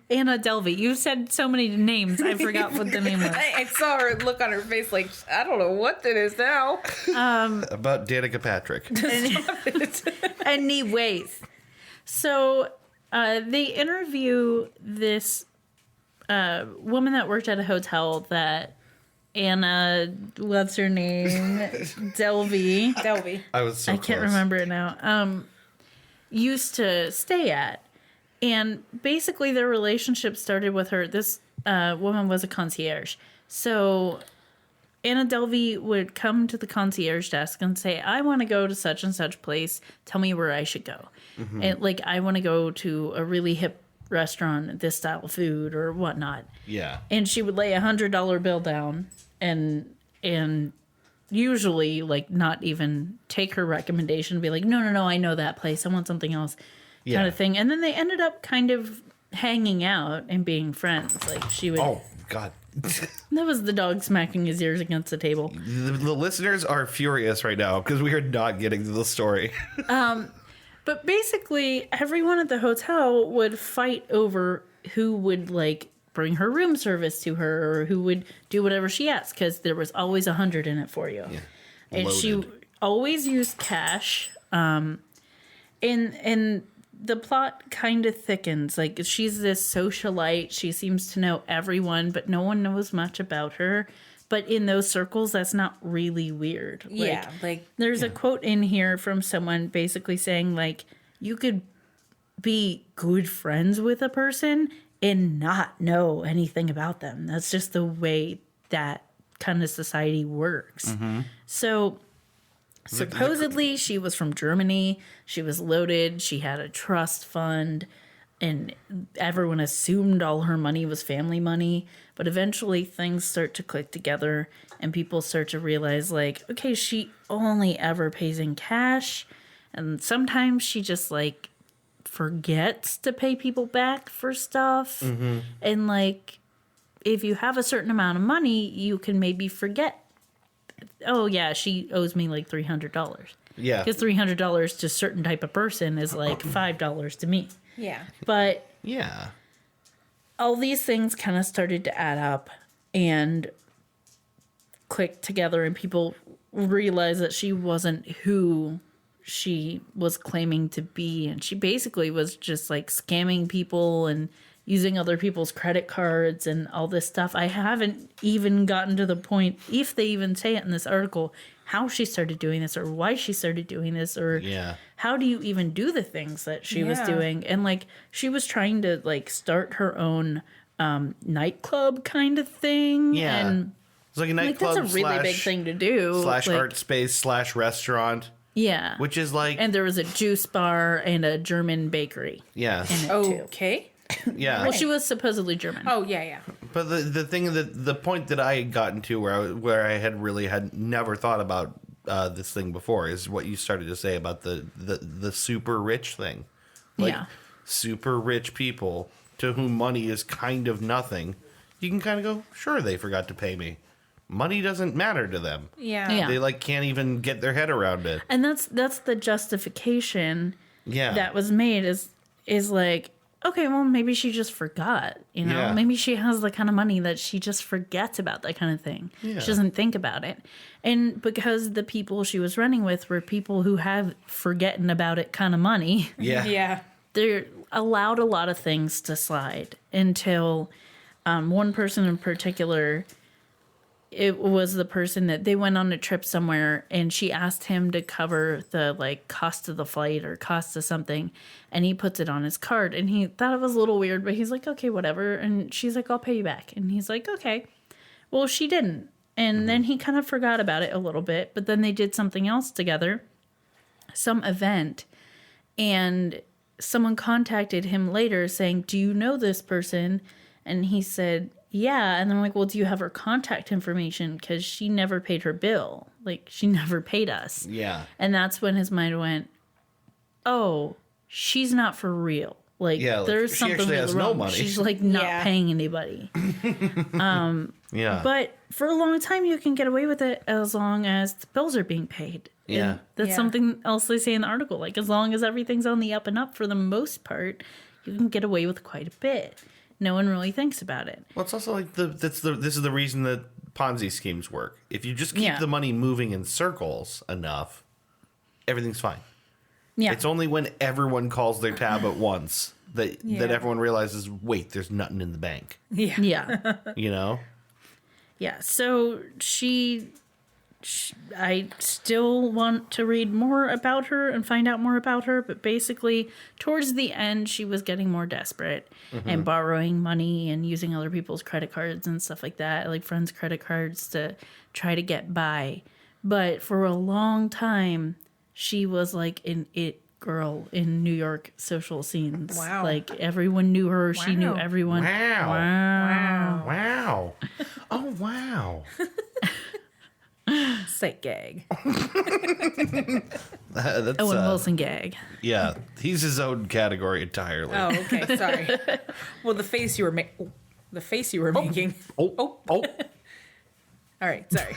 Anna Delvey. You said so many names. I forgot what the name was. I saw her look on her face like, I don't know what that is now. About Danica Patrick. Anyways, so they interview this woman that worked at a hotel that Anna, what's her name? Delvey. I was so I can't close. remember it now. Used to stay at. And basically their relationship started with her. This woman was a concierge. So Anna Delvey would come to the concierge desk and say, I want to go to such and such place. Tell me where I should go. Mm-hmm. And like, I want to go to a really hip restaurant, this style of food or whatnot. Yeah. And she would lay $100 bill down and usually like not even take her recommendation and be like, no, I know that place. I want something else kind of thing. And then they ended up kind of hanging out and being friends. Like she would. Oh, God. That was the dog smacking his ears against the table. The listeners are furious right now because we are not getting to the story. But basically, everyone at the hotel would fight over who would like bring her room service to her or who would do whatever she asked because there was always 100 in it for you. Yeah. And she Loaded. always used cash. And the plot kind of thickens. Like she's this socialite. She seems to know everyone, but no one knows much about her. But in those circles, that's not really weird. There's a quote in here from someone basically saying, like, you could be good friends with a person and not know anything about them. That's just the way that kind of society works. Mm-hmm. So supposedly she was from Germany. She was loaded. She had a trust fund. And everyone assumed all her money was family money. But eventually things start to click together and people start to realize, like, okay, she only ever pays in cash. And sometimes she just, like, forgets to pay people back for stuff. Mm-hmm. And, like, if you have a certain amount of money, you can maybe forget, oh, yeah, she owes me, like, $300. Yeah. Because $300 to a certain type of person is, like, $5 to me. Yeah. But Yeah. all these things kind of started to add up and click together, and people realized that she wasn't who she was claiming to be. And she basically was just like scamming people and using other people's credit cards and all this stuff. I haven't even gotten to the point, if they even say it in this article, how she started doing this or why she started doing this or how do you even do the things that she was doing. And like she was trying to like start her own nightclub kind of thing. Yeah. And it's like a like nightclub that's a really big thing to do. slash like, art space slash restaurant. Yeah. Which is like And there was a juice bar and a German bakery yeah. in it too. Okay. Yeah. Well, she was supposedly German. Oh, yeah. But the thing that the point that I had gotten to where I had never thought about this thing before is what you started to say about the super rich thing. Like super rich people to whom money is kind of nothing. You can kind of go, sure, they forgot to pay me. Money doesn't matter to them. Yeah. They like can't even get their head around it. And that's the justification that was made is like, okay, well, maybe she just forgot, you know? Yeah. Maybe she has the kind of money that she just forgets about that kind of thing. Yeah. She doesn't think about it. And because the people she was running with were people who have forgetting about it kind of money, Yeah. they're allowed a lot of things to slide until one person in particular, it was the person that they went on a trip somewhere and she asked him to cover the like cost of the flight or cost of something, and he puts it on his card and he thought it was a little weird, but he's like, okay, whatever. And she's like, I'll pay you back. And he's like, okay. Well, she didn't. And then he kind of forgot about it a little bit, but then they did something else together, some event, and someone contacted him later saying, do you know this person? And he said, yeah. And I'm like, well, do you have her contact information? Because she never paid her bill. Like, she never paid us. Yeah. And that's when his mind went, oh, she's not for real. Like, Yeah, like, there's she something actually really has no wrong. money. She's like not Yeah. paying anybody. Yeah. But for a long time, you can get away with it as long as the bills are being paid. Yeah. And that's Yeah. something else they say in the article. Like, as long as everything's on the up and up for the most part, you can get away with quite a bit. No one really thinks about it. Well, it's also like this is the reason that Ponzi schemes work. If you just keep Yeah. the money moving in circles enough, everything's fine. Yeah. It's only when everyone calls their tab at once that Yeah. everyone realizes, wait, there's nothing in the bank. Yeah. Yeah. You know? Yeah. So I still want to read more about her and find out more about her, but basically, towards the end, she was getting more desperate and borrowing money and using other people's credit cards and stuff like that, like friends' credit cards to try to get by. But for a long time, she was like an it girl in New York social scenes. Wow. Like, everyone knew her. She knew Wow. everyone. Wow. Wow. Wow. Oh, wow. Sight gag. That's, Owen Wilson gag. yeah, he's his own category entirely. Oh, okay. Sorry. Well, the face you were making. Oh. All right. Sorry.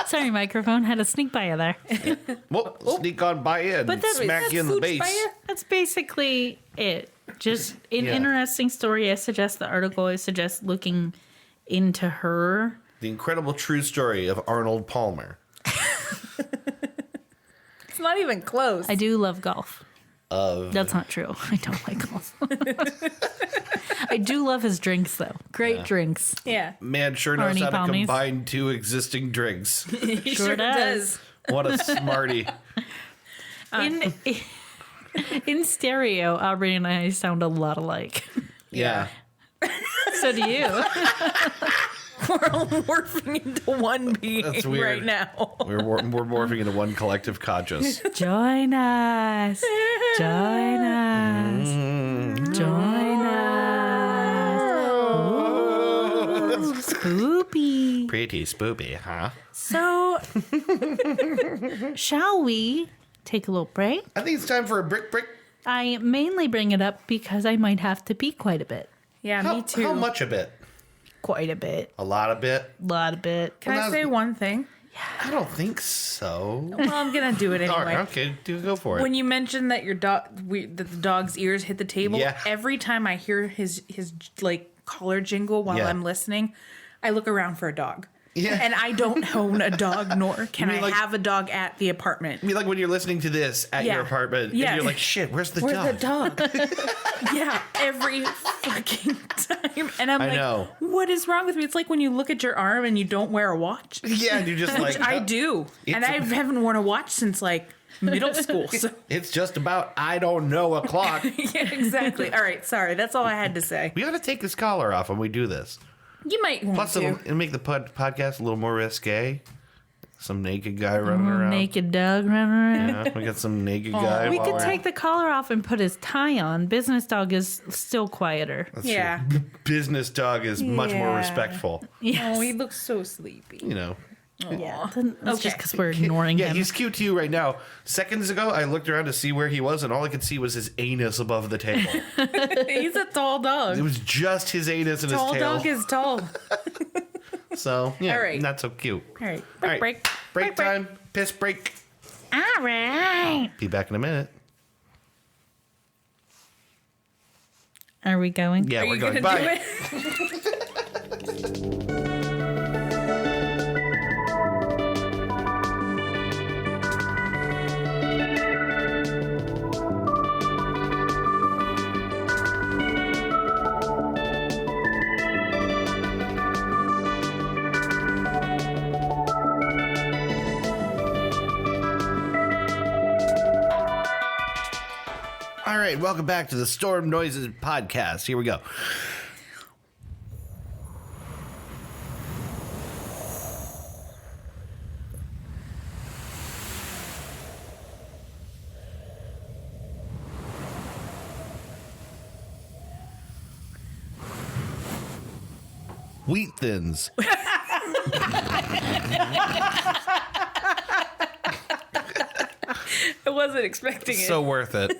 Sorry, microphone. Had to sneak by you there. Well, sneak on by in and that's- smack you in the Fooch base. by ya? That's basically it. Just an Yeah. interesting story. I suggest the article. I suggest looking into her. The incredible true story of Arnold Palmer. It's not even close. I do love golf. Of That's not true. I don't like golf. I do love his drinks, though. Great drinks. Yeah. man sure knows Arnie how to Palmies. combine two existing drinks. He Sure does. What a smarty. In stereo, Aubrey and I sound a lot alike. Yeah. So do you. We're all morphing into one being That's weird. right now. We're morphing into one collective conscious. Join us. Join us. Join us. Spoopy. Pretty spoopy, huh? So, shall we take a little break? I think it's time for a brick. I mainly bring it up because I might have to pee quite a bit. Yeah, me too. How much a bit? Quite a bit. A lot of bit? Lot of bit. Can Well, I that say was- one thing? I don't think so. Well, I'm gonna do it anyway. All right, okay, go for it. When you mentioned that your dog, that the dog's ears hit the table, Yeah. every time I hear his like collar jingle while Yeah. I'm listening, I look around for a dog. Yeah. And I don't own a dog, nor can mean, I like- have a dog at the apartment. I mean, like when you're listening to this at Yeah. your apartment, Yeah. and you're like, shit, where's the Where's dog? the dog? Yeah, every fucking time. And I'm I like, know. what is wrong with me? It's like when you look at your arm and you don't wear a watch. Yeah, and you're just like, Which I do. And It's- I haven't worn a watch since like middle school. So it's just about, I don't know, o'clock. yeah, exactly. All right, sorry. That's all I had to say. We ought to take his collar off when we do this. You might want Plus, to. it'll make the podcast a little more risque. Some naked guy running around. Naked dog running around. Yeah, we got some naked guy. We while could we're- take the collar off and put his tie on. Business dog is still quieter. Yeah. Business dog is much more Yeah. respectful. Oh, he looks so sleepy. You know. Yeah, that's just Okay. because we're ignoring Yeah, him. he's cute to you right now. Seconds ago, I looked around to see where he was, and all I could see was his anus above the table. He's a tall dog. It was just his anus and Tall his tail. dog is tall. So, yeah, All right. not so cute. All right. All right, Break. break time. Piss break. All right. Be back in a minute. Are we going? Yeah, Are we're you going. gonna Bye. do it? All right, welcome back to the Storm Noises podcast. Here we go. Wheat Thins. I wasn't expecting it. So worth it.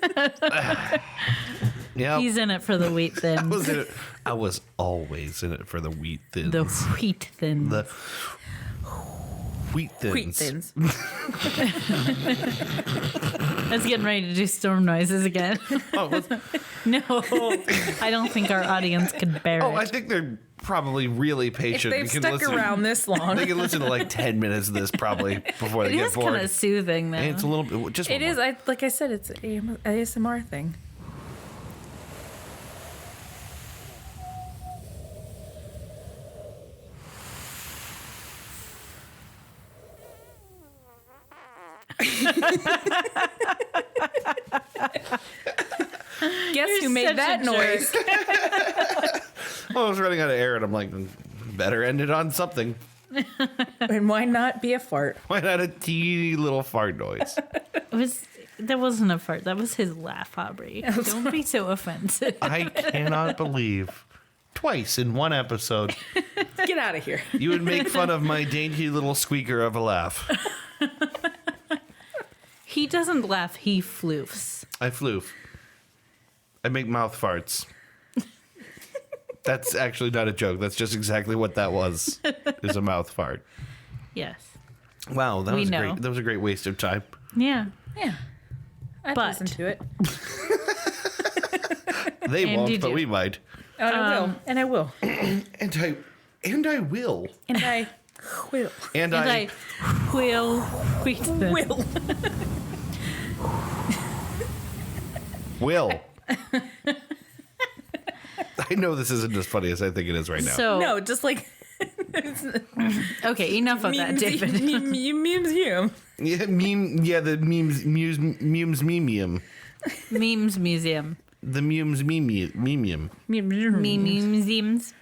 Yeah. He's in it for the wheat thins. I was always in it for the Wheat Thins. The wheat thins. The Wheat Thins. Wheat thins. I was getting ready to do storm noises again. Oh, No, I don't think our audience could bear I it. think they're probably really If patient. they've stuck around this long, They can listen to like 10 minutes of this probably before they It get is bored. kind of soothing, though. And it's a little bit, just it one is. more. Like I said, it's an ASMR thing. Guess who You're made such that a noise? Well, I was running out of air and I'm like, better end it on something. And why not be a fart? Why not a teeny little fart noise? That wasn't a fart. That was his laugh, Aubrey. Don't be so offensive. I cannot believe twice in one episode Get out of here. you would make fun of my dainty little squeaker of a laugh. He doesn't laugh. He floofs. I floof. I make mouth farts. That's actually not a joke. That's just exactly what that was. Is a mouth fart. Yes. Wow, that We was know. great. That was a great waste of time. Yeah. Yeah. I'd But- listen to it. They And you won't, but do. we might. And I will. And I will. And I will. And I will. And And I I will wheat them. Will. will. I know this isn't as funny as I think it is right now. So, No, just like okay, enough of that, David. Museum. Yeah, the memes memium. Memes museum. The memes memium. Memes.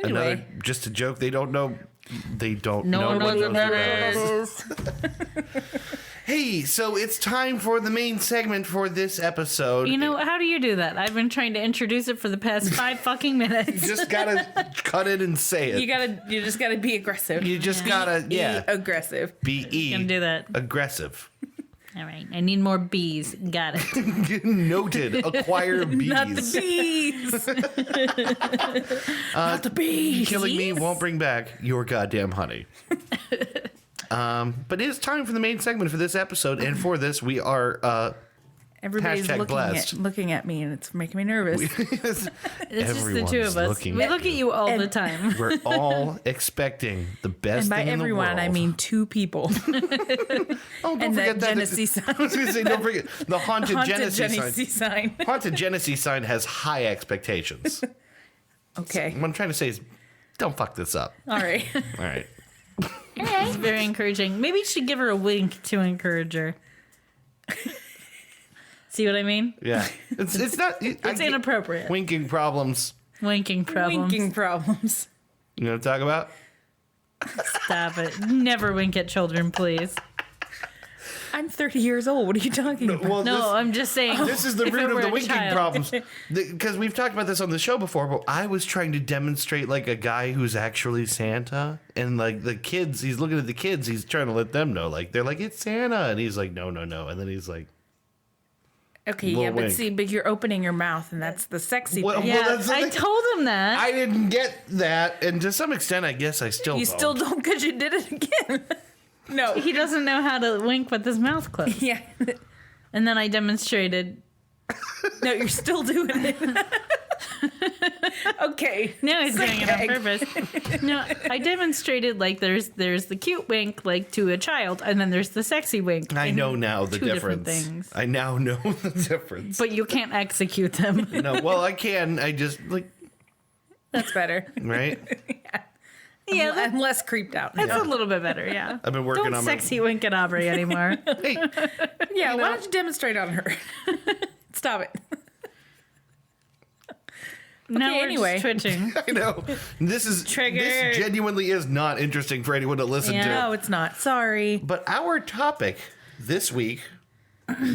Another just a joke. They don't know. They don't No know one what knows those what are. that is. Hey, so it's time for the main segment for this episode. You know, how do you do that? I've been trying to introduce it for the past 5 fucking You minutes. just gotta cut it and say it. You just gotta be aggressive. You just gotta, yeah, Be aggressive. be Can do that. aggressive. All right. I need more bees. Got it. Noted. Acquire bees. Not the bees. Not the bees. Killing me won't bring back your goddamn honey. But it is time for the main segment for this episode, and for this we are Everybody's Hashtag blessed. looking at me, and it's making me nervous. It's just the Everyone's two of us. looking. We look at you all the And- time. we're all expecting the best And by thing in the world. everyone, I mean 2 people. Oh, don't and forget that that. Genesee sign. I was gonna say, don't forget the haunted, Haunted Genesee Genesee sign. sign. Haunted Genesee sign has high expectations. Okay. What I'm trying to say is, don't fuck this up. All right. All right. It's very encouraging. Maybe you should give her a wink to encourage her. See what I mean? Yeah. It's not. It's inappropriate. Winking problems. Winking problems. Winking problems. You know what I'm talking about? Stop it. Never wink at children, please. I'm 30 years old. What are you talking about? Well, No, I'm just saying. this is the if it root were of the a winking child. problems. Because we've talked about this on the show before, but I was trying to demonstrate like a guy who's actually Santa. And like the kids, he's looking at the kids, he's trying to let them know. Like, they're like, it's Santa. And he's like, no, no, no. And then he's like, Okay, Little yeah, but wink. see, but you're opening your mouth, and that's the sexy Well, thing. Yeah, that's the I thing. told him that. I didn't get that. And to some extent, I guess I still You don't. still don't because you did it again. No. He doesn't know how to wink with his mouth closed. Yeah. And then I demonstrated. No, you're still doing it. Okay. No, he's doing it on purpose. No, I demonstrated like there's the cute wink like to a child, and then there's the sexy wink. I and know now the two different difference. things. I now know the difference. But you can't execute them. No, well, I can. I just, like, That's better. right? Yeah, I'm less creeped out. that's a little bit better. Yeah. I've been working Don't on my. sexy wink at Aubrey anymore. Hey, Yeah, why don't you demonstrate on her? Stop it. No, we're anyway. just twitching. I know. This Triggered. genuinely is not interesting for anyone to listen Yeah. to. No, it's not. Sorry. But our topic this week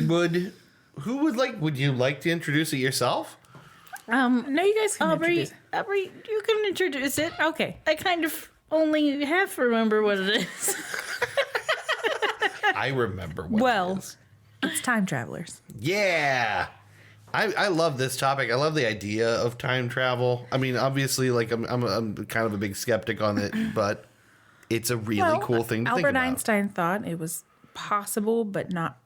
would you like to introduce it yourself? No, you guys can Aubrey, introduce. Aubrey, you can introduce it. Okay. I kind of only half remember what it is. I remember what Well, it is. it's time travelers. Yeah. I love this topic. I love the idea of time travel. I mean, obviously, like I'm kind of a big skeptic on it, but it's a really cool thing to think Albert about. Einstein thought it was possible, but not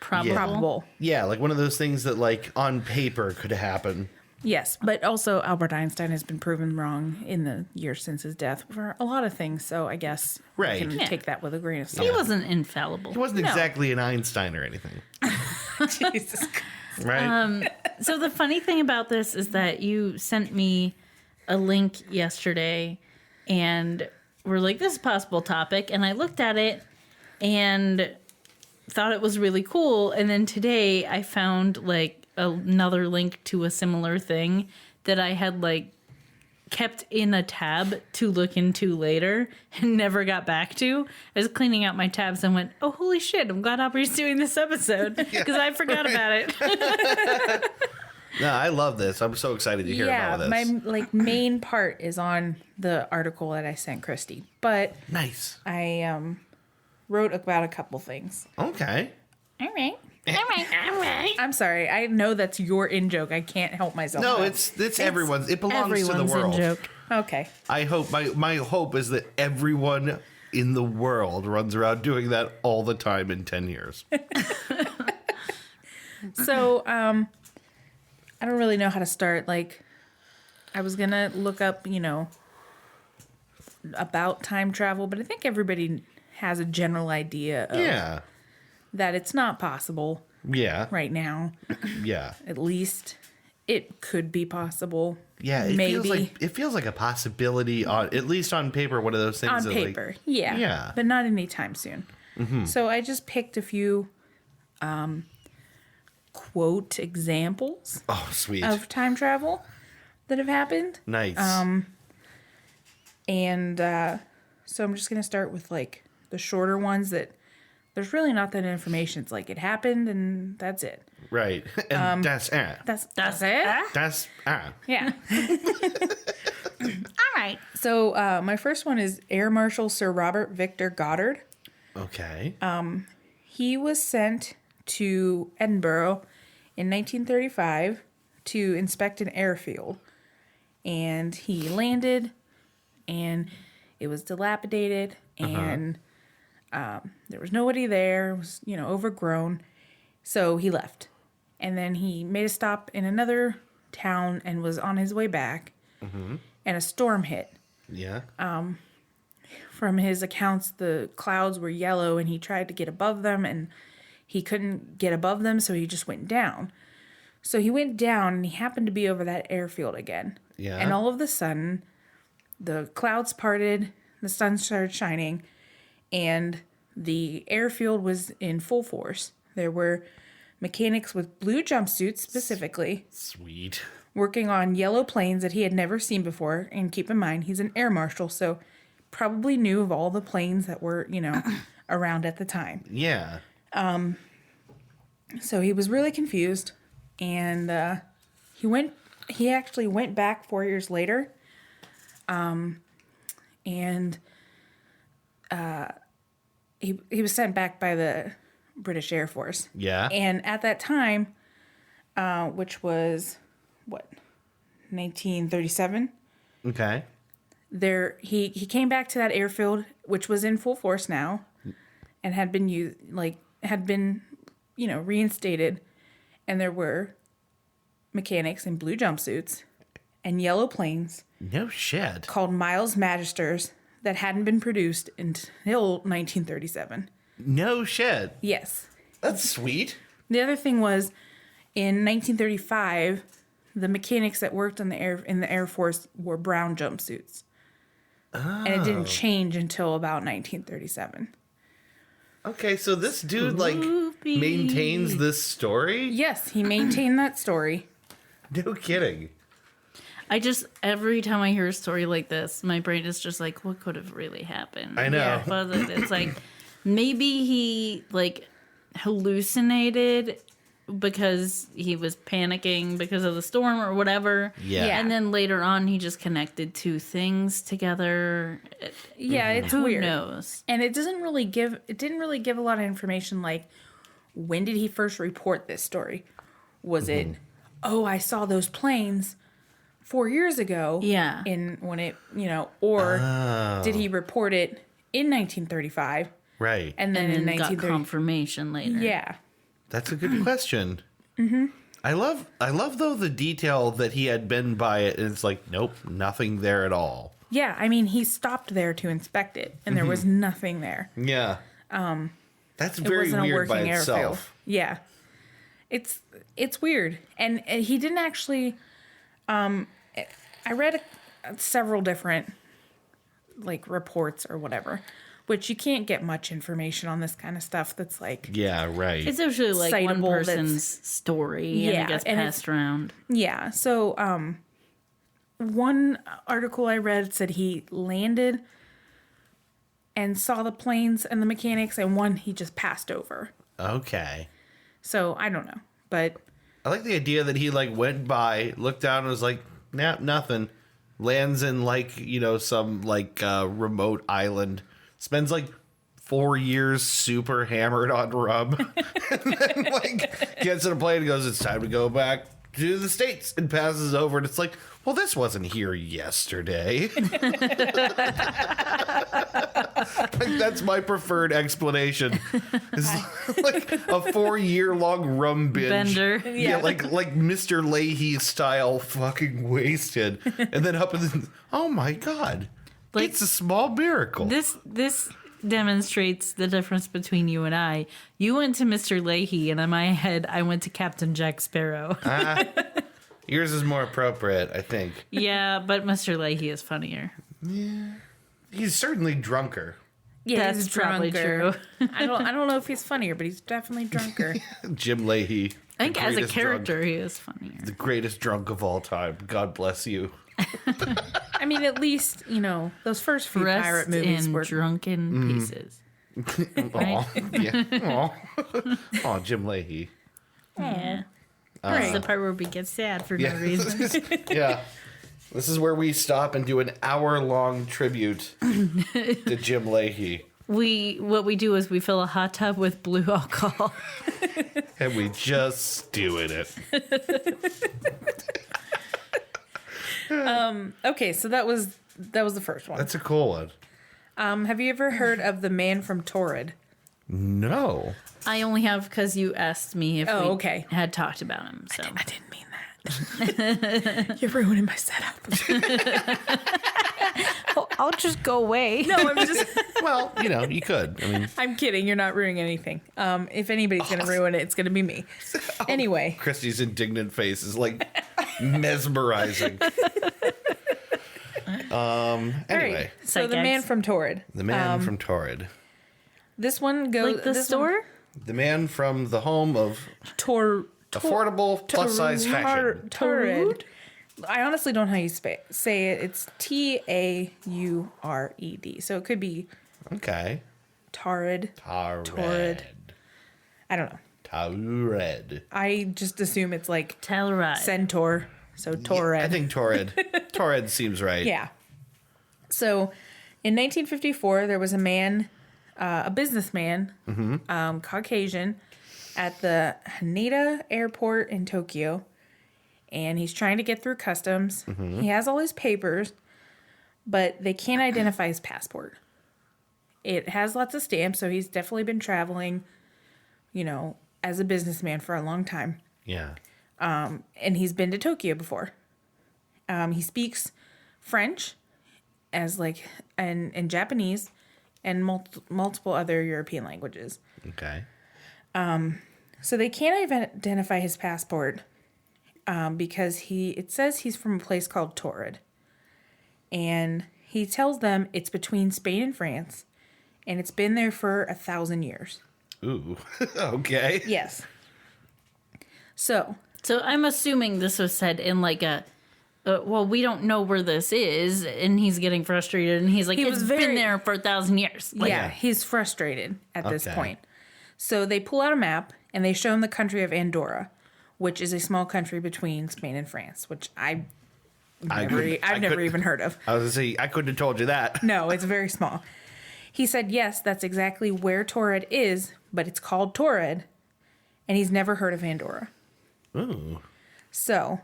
Probable. probable. Yeah, like one of those things that, like, on paper could happen. Yes, but also Albert Einstein has been proven wrong in the years since his death for a lot of things. So I guess Right. we can Yeah. take that with a grain of salt. He wasn't infallible. He wasn't No. exactly an Einstein or anything, Jesus Christ. right? So the funny thing about this is that you sent me a link yesterday and we're like, this is a possible topic. And I looked at it and thought it was really cool. And then today I found like another link to a similar thing that I had like kept in a tab to look into later and never got back to. I was cleaning out my tabs and went, oh, holy shit, I'm glad Aubrey's doing this episode because I forgot about it. No, I love this. I'm so excited to hear about this. my like main part is on the article that I sent Christy, but Nice. I wrote about a couple things. Okay. All right. I'm sorry. I know that's your in joke. I can't help myself. No, now. it's everyone's. It belongs to the Everyone's in world. joke. Okay. I hope my hope is that everyone in the world runs around doing that all the time in 10 years. So, I don't really know how to start. Like, I was gonna look up, about time travel, but I think everybody has a general idea of Yeah. that it's not possible Yeah. right now. Yeah. At least it could be possible. Yeah, it maybe feels like a possibility on at least on paper, one of those things on that paper. Yeah. Yeah. But not anytime soon. So I just picked a few quote examples like, oh, sweet. of time travel that have happened. Nice. And so I'm just going to start with like the shorter ones that there's really not that information. It's like it happened and that's it. right. And that's That's it. that's Yeah. All right. So my first one is Air Marshal Sir Robert Victor Goddard. okay. He was sent to Edinburgh in 1935 to inspect an airfield. And he landed and it was dilapidated and there was nobody there. It was, overgrown. So he left. And then he made a stop in another town and was on his way back. And a storm hit. Yeah. From his accounts, the clouds were yellow and he tried to get above them and he couldn't get above them, so he just went down. So he went down and he happened to be over that airfield again. Yeah. And all of a sudden, the clouds parted, the sun started shining, and the airfield was in full force. There were mechanics with blue jumpsuits specifically Sweet. working on yellow planes that he had never seen before. And keep in mind, he's an air marshal, so probably knew of all the planes that were, around at the time. Yeah. So he was really confused, and he actually went back 4 years later, and he was sent back by the British Air Force. Yeah. And at that time, which was, 1937, Okay. he came back to that airfield, which was in full force now, and had been reinstated, and there were mechanics in blue jumpsuits and yellow planes No shit. called Miles Magisters that hadn't been produced until 1937. No shit. Yes. That's sweet. The other thing was, in 1935, the mechanics that worked in the Air Force wore brown jumpsuits. And it didn't change until about 1937. Okay, so this dude Spooky. maintains this story? Yes, he maintained that story. No kidding. Every time I hear a story like this, my brain is just like, what could have really happened? I know. Yeah, was it? It's like, maybe he, hallucinated because he was panicking because of the storm or whatever. Yeah. And then later on, he just connected two things together. Yeah, it's Who weird. knows? And it didn't really give a lot of information like when did he first report this story? Was it, oh, I saw those planes 4 years ago. Yeah. In when it, or did he report it in 1935 Right. and then And in then got 1930? confirmation later. Yeah. That's a good question. Mm-hmm. I love though the detail that he had been by it, and it's like, nope, nothing there at all. Yeah, I mean, he stopped there to inspect it, and there was nothing there. Yeah. That's It very wasn't weird a by working airfield. itself. Yeah, it's weird, and he didn't actually. I read several different like reports or whatever, which you can't get much information on this kind of stuff. That's like Yeah, right. It's usually like one Citable, person's story and Yeah, it gets and passed around. yeah. So one article I read said he landed and saw the planes and the mechanics, and one he just passed over. Okay. So I don't know, but I like the idea that he like went by, looked down, and was like, nah, nothing. Lands in like, some like remote island. Spends like 4 years super hammered on rum. And then like gets in a plane and goes, it's time to go back to the States, and passes over, and it's like, well, this wasn't here yesterday. Like, that's my preferred explanation. It's like a 4-year-long rum binge. Bender. Yeah, like Mr. Leahy style fucking wasted. And then up in the, oh my God. Like, it's a small miracle. This demonstrates the difference between you and I. You went to Mr. Leahy, and in my head, I went to Captain Jack Sparrow. Yours is more appropriate, I think. Yeah, but Mr. Leahy is funnier. He's certainly drunker. yeah, That's he's probably drunker. true. I don't know if he's funnier, but he's definitely drunker. Jim Leahy. I think the as a greatest drunk. character, he is funnier. The greatest drunk of all time. God bless you. I mean, at least those first few pirate Rest movies in were. drunken pieces. Aw, yeah. Aw. Aw, Jim Leahy. Yeah. This is the part where we get sad for Yeah. no reason. Yeah. This is where we stop and do an hour-long tribute to Jim Leahy. What we do is we fill a hot tub with blue alcohol. And we just stew in it. Okay, so that was the first one. That's a cool one. Have you ever heard of the man from Torrid? No. I only have because you asked me if we okay. had talked about him. So I didn't mean that. You're ruining my setup. I'll just go away. No, I'm just. Well, you could. I mean, I'm kidding. You're not ruining anything. If anybody's gonna ruin it, it's gonna be me. Anyway, Christy's indignant face is like mesmerizing. Anyway, all right. So the man from Torrid. the man from Torrid. This one goes Like the this store? The man from the home of affordable plus-size fashion. Torrid. I honestly don't know how you say it. It's Taured. So it could be Okay. Torrid. Torrid. I don't know. Torrid. I just assume it's like Telluride. centaur. So Torrid. I think Torrid. Torrid seems right. Yeah. So in 1954, there was a man, a businessman, Caucasian, at the Haneda airport in Tokyo. And he's trying to get through customs. He has all his papers, but they can't identify his passport. It has lots of stamps, so he's definitely been traveling, as a businessman for a long time. Yeah. And he's been to Tokyo before. He speaks French and Japanese and multiple other European languages. Okay. So they can't identify his passport because it says he's from a place called Torrid. And he tells them it's between Spain and France, and it's been there for 1,000 years. Ooh. Okay. Yes. So I'm assuming this was said in like a, well, we don't know where this is, and he's getting frustrated, and he's like, it's been there for 1,000 years. Like, yeah, he's frustrated at this Okay. point. So they pull out a map, And they show him the country of Andorra, which is a small country between Spain and France, which I've never even heard of. I was gonna say I couldn't have told you that. No, it's very small. He said, yes, that's exactly where Torrid is, but it's called Torrid, and he's never heard of Andorra. Ooh. So,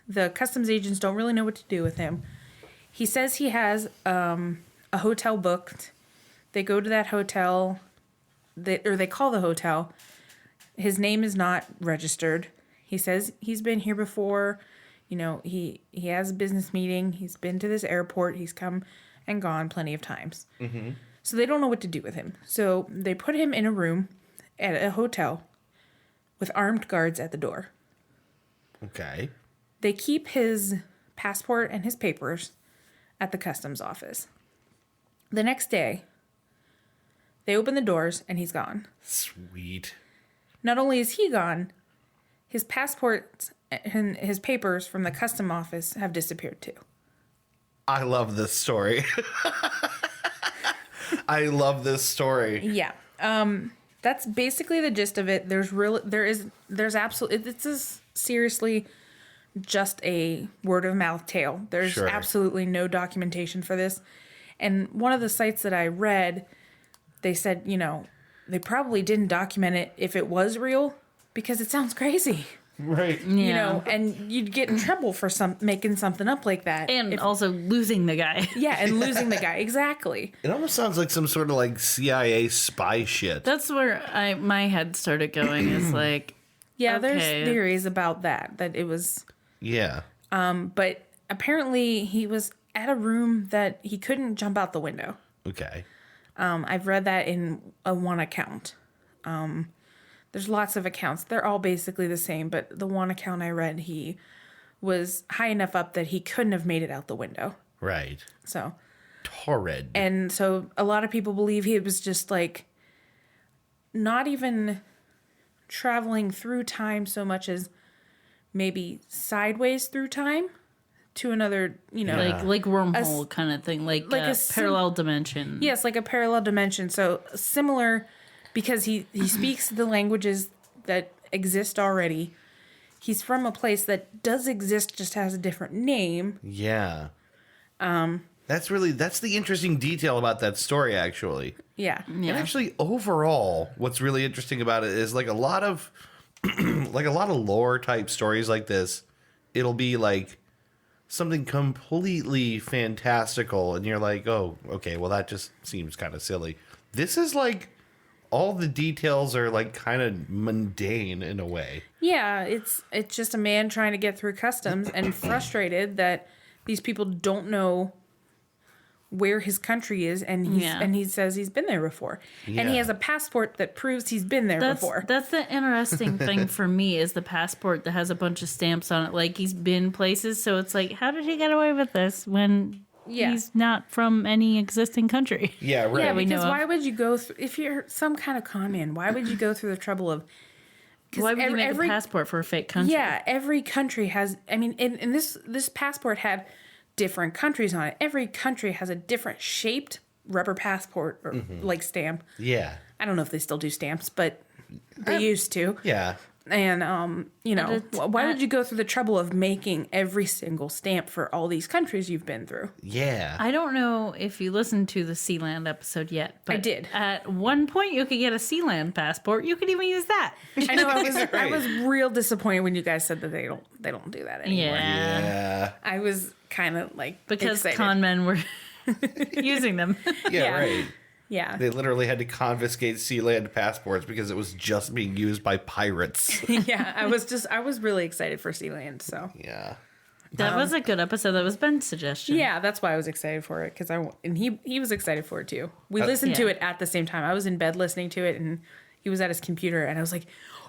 the customs agents don't really know what to do with him. He says he has a hotel booked. They go to that hotel, they call the hotel. His name is not registered. He says he's been here before. You know, he has a business meeting. He's been to this airport. He's come and gone plenty of times. Mm-hmm. So they don't know what to do with him. So they put him in a room at a hotel with armed guards at the door. Okay. They keep his passport and his papers at the customs office. The next day, they open the doors and he's gone. Sweet. Not only is he gone, his passport and his papers from the custom office have disappeared too. I love this story. I love this story. Yeah. That's basically the gist of it. There's absolutely, it's seriously just a word of mouth tale. There's Sure. absolutely no documentation for this. And one of the sites that I read, they said, you know, they probably didn't document it if it was real because it sounds crazy. Right. Yeah. You know, and you'd get in trouble for making something up like that. And also losing the guy. Yeah, and losing the guy. Exactly. It almost sounds like some sort of like CIA spy shit. That's where my head started going. Is like, Yeah, Okay. there's theories about that it was. Yeah. But apparently he was at a room that he couldn't jump out the window. Okay. I've read that in one account. There's lots of accounts. They're all basically the same, but the one account I read, he was high enough up that he couldn't have made it out the window. Right. So, Torrid. and so a lot of people believe he was just like not even traveling through time so much as maybe sideways through time to another, you know, like wormhole kind of thing, like like a a parallel dimension. yes, like a parallel dimension. So similar because he speaks the languages that exist already. He's from a place that does exist, just has a different name. Yeah. That's the interesting detail about that story, actually. Yeah. And actually, overall, what's really interesting about it is like a lot of lore type stories like this. It'll be like something completely fantastical, and you're like, oh, okay, well that just seems kind of silly. This is like all the details are like kind of mundane in a way. Yeah, it's just a man trying to get through customs and frustrated that these people don't know where his country is, and he says he's been there before. And he Yeah. has a passport that proves he's been there before. That's the interesting thing for me is the passport that has a bunch of stamps on it, like he's been places. So it's like, how did he get away with this when he's not from any existing country? Yeah, right. Yeah, we know because of. why would you go through, if you're some kind of con man, why would you go through the trouble of, Why would you make a passport for a fake country? yeah, every country has, I mean, and this passport had different countries on it. Every country has a different shaped rubber passport or like stamp. Yeah. I don't know if they still do stamps, but they used to. Yeah. And, you know, why would you go through the trouble of making every single stamp for all these countries you've been through? Yeah. I don't know if you listened to the Sealand episode yet, but I did. At one point, you could get a Sealand passport. You could even use that. I know I Right. was real disappointed when you guys said that they don't do that anymore. Yeah. I was kind of like Because excited. con men were using them. Yeah, Yeah. right. Yeah. They literally had to confiscate Sealand passports because it was just being used by pirates. Yeah, I was really excited for Sealand, so. Yeah. That was a good episode. That was Ben's suggestion. Yeah, that's why I was excited for it and he was excited for it too. We listened to yeah. it at the same time. I was in bed listening to it and he was at his computer and I was like,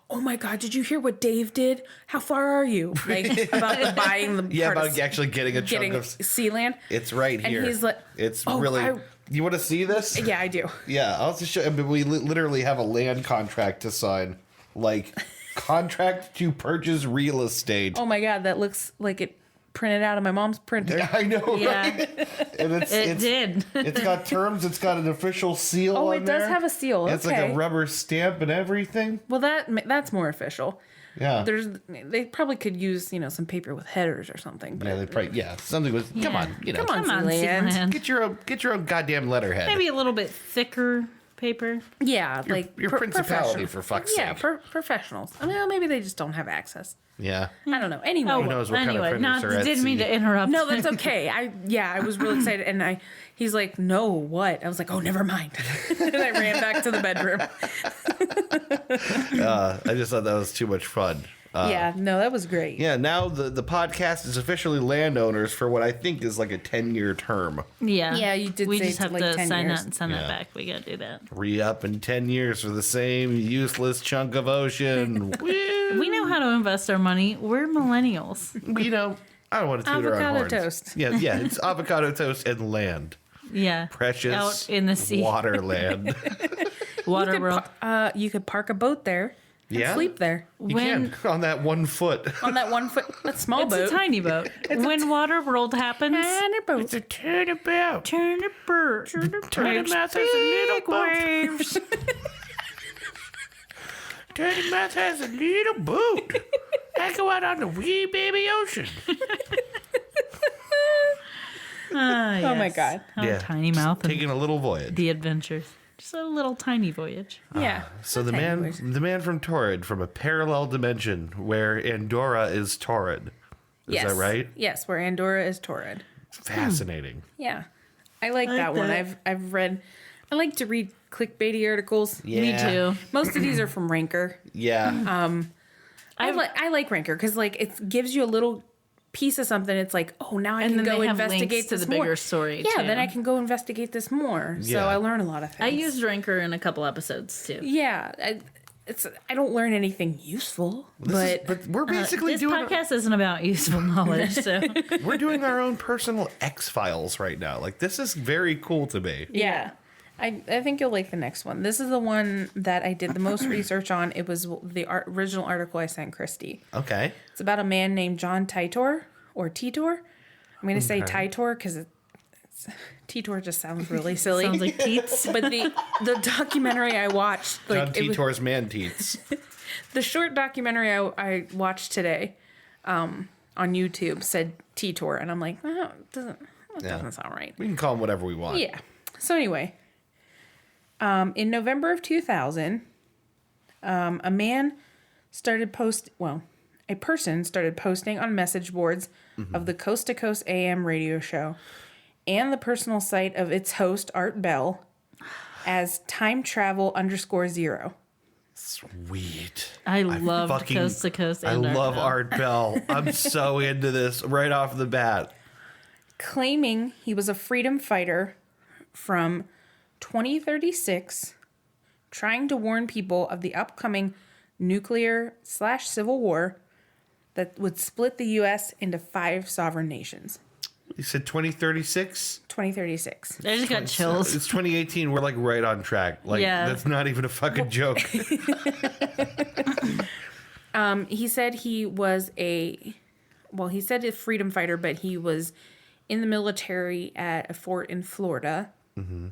"Oh my god, did you hear what Dave did? How far are you?" Like about the buying the Yeah, part about of actually getting a chunk getting of. Sealand. It's right And here. he's like, it's "Oh, really. You want to see this? Yeah, I do. Yeah, I'll just show. I mean, we literally have a land contract to sign, like contract to purchase real estate. Oh my god, that looks like it printed out of my mom's printer. I know, Yeah. right? And It did. It's got terms. It's got an official seal. Oh, on it there. does have a seal. It's like a rubber stamp and everything. Well, that's more official. Yeah. They probably could use some paper with headers or something. But Yeah, they probably something with. Come Yeah. on, Come on, Come on, Sealand. Sealand. get your own goddamn letterhead. Maybe a little bit thicker paper. Yeah, like your principality, professional. for fuck's Yeah, sake. professionals. I mean, maybe they just don't have access. Yeah. I don't know. Anyway, Oh, knows what kind of anyway, printers are at didn't mean sea. to interrupt. no, that's okay. I was real excited, and he's like, "No, what?" I was like, "Oh, never mind." And I ran back to the bedroom. I just thought that was too much fun. Yeah, no, that was great. Yeah, now the podcast is officially landowners for what I think is like a 10-year term. Yeah. Yeah, you did We say just to, have like, to 10 sign years. that and send Yeah. that back. We got to do that. Re-up in 10 years for the same useless chunk of ocean. Woo. We know how to invest our money. We're millennials. I don't want to toot our own Avocado horns. toast. Yeah, it's avocado toast and land. Yeah. Precious Out in the sea. water land. Water world. You could park a boat there and Yeah. sleep there You When can on that 1 foot. on that 1 foot, that small it's boat. a tiny boat. When water world happens, Tiny boat. a turnabout. turn a bird. Turnabout has a little boat. waves. Turnabout has a little boat. I go out on the wee baby ocean. Oh my God. How tiny mouth and Taking a little voyage. the adventures. Just a little tiny voyage. Yeah. So Not tiny boat. the man from Torrid, from a parallel dimension where Andorra is Torrid. Is Yes. that right? Yes, where Andorra is Torrid. Fascinating. Yeah, I like that one. that. I've read. I like to read clickbaity articles. Yeah. Me too. Most of these are from Ranker. Yeah. I like Ranker because it gives you a little piece of something. It's like, oh, now I And can then go they have investigate links to this the more. bigger story, Yeah, too. then I can go investigate this more. So Yeah. I learn a lot of things. I used Ranker in a couple episodes too. Yeah, I don't learn anything useful, but we're basically This doing podcast isn't about useful knowledge, so we're doing our own personal X-Files right now. Like, this is very cool to me. yeah. I think you'll like the next one. This is the one that I did the most research on. It was the original article I sent Christy. Okay. It's about a man named John Titor, or Titor. I'm going to say Titor because Titor just sounds really silly. sounds like teats. But the documentary I watched, John it was, Titor's man teats. the short documentary I watched today on YouTube said Titor, and I'm like, oh, it doesn't sound right. We can call him whatever we want. Yeah. So anyway, in November of 2000, a person started posting on message boards of the Coast to Coast AM radio show and the personal site of its host, Art Bell, as time travel _0. Sweet. I love fucking- Coast to Coast. I And love Bell. Art Bell. I'm so into this right off the bat. Claiming he was a freedom fighter from 2036, trying to warn people of the upcoming nuclear/civil war that would split the U.S. into 5 sovereign nations. You said 2036? 2036. I just got chills. It's 2018. We're like right on track. Like, Yeah. that's not even a fucking joke. He said he was he said a freedom fighter, but he was in the military at a fort in Florida.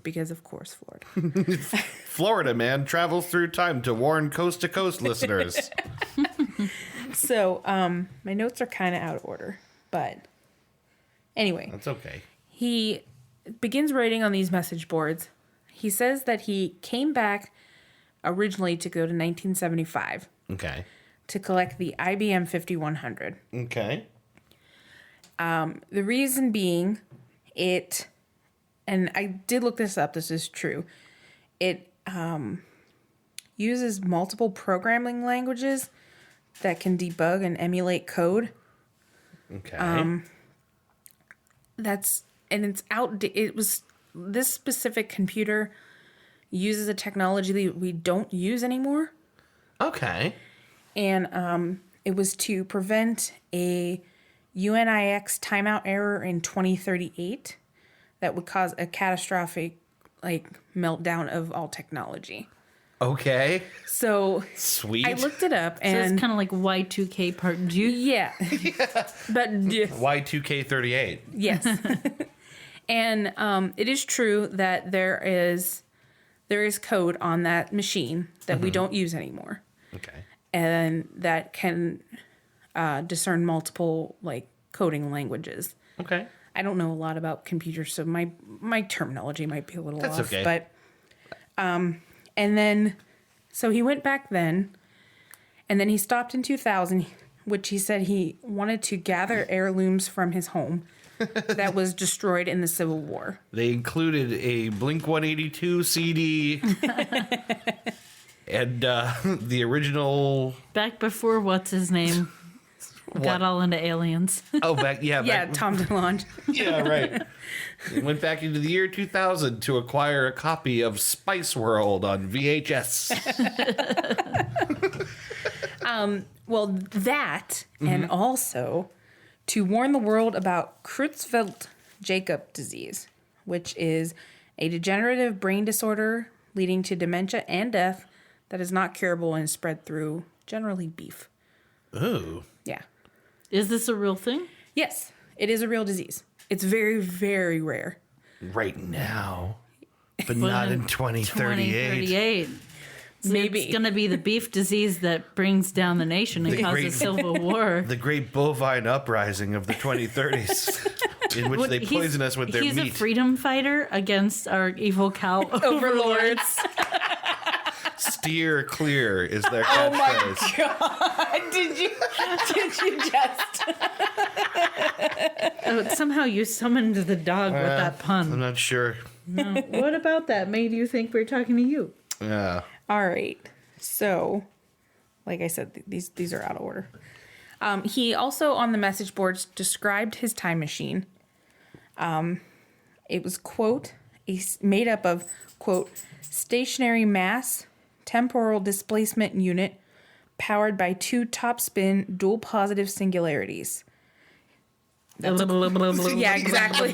Because, of course, Florida. Florida man travels through time to warn coast to coast listeners. So, my notes are kind of out of order. But anyway, That's okay. he begins writing on these message boards. He says that he came back originally to go to 1975 Okay. to collect the IBM 5100. Okay. The reason being, and I did look this up, this is true, it uses multiple programming languages that can debug and emulate code. Okay. This specific computer uses a technology that we don't use anymore. Okay. And it was to prevent a UNIX timeout error in 2038 that would cause a catastrophic meltdown of all technology. Okay. So Sweet. I looked it up, So and it's kind of like Y2K part 2. yeah, but Y2K38. yes, and it is true that there is code on that machine that we don't use anymore, Okay. and that can discern multiple like coding languages. Okay. I don't know a lot about computers, so my terminology might be a little That's off. okay. But and then so he went back then, and then he stopped in 2000, which he said he wanted to gather heirlooms from his home that was destroyed in the Civil War. They included a Blink 182 CD and the original. Back before what's his name got all into aliens. Oh, back. Yeah. Yeah, Back, Tom DeLonge. yeah. Right. It went back into the year 2000 to acquire a copy of Spice World on VHS. Well, that, and also to warn the world about Creutzfeldt-Jakob disease, which is a degenerative brain disorder leading to dementia and death that is not curable and is spread through generally beef. Ooh. Yeah. Is this a real thing? Yes, it is a real disease. It's very, very rare. Right now, but not in 2038. 2038. Maybe. It's going to be the beef disease that brings down the nation and The causes great- civil war. The great bovine uprising of the 2030s, in which they poison us with their he's meat. a freedom fighter against our evil cow Overlords. Steer clear is their catchphrase. Did you just? Oh, somehow you summoned the dog with that I'm pun. not sure. No. What about that made you think we're talking to you? Yeah. All right. So, like I said, these are out of order. He also on the message boards described his time machine. It was quote made up of quote stationary mass temporal displacement unit powered by 2 top spin dual positive singularities. Yeah, exactly.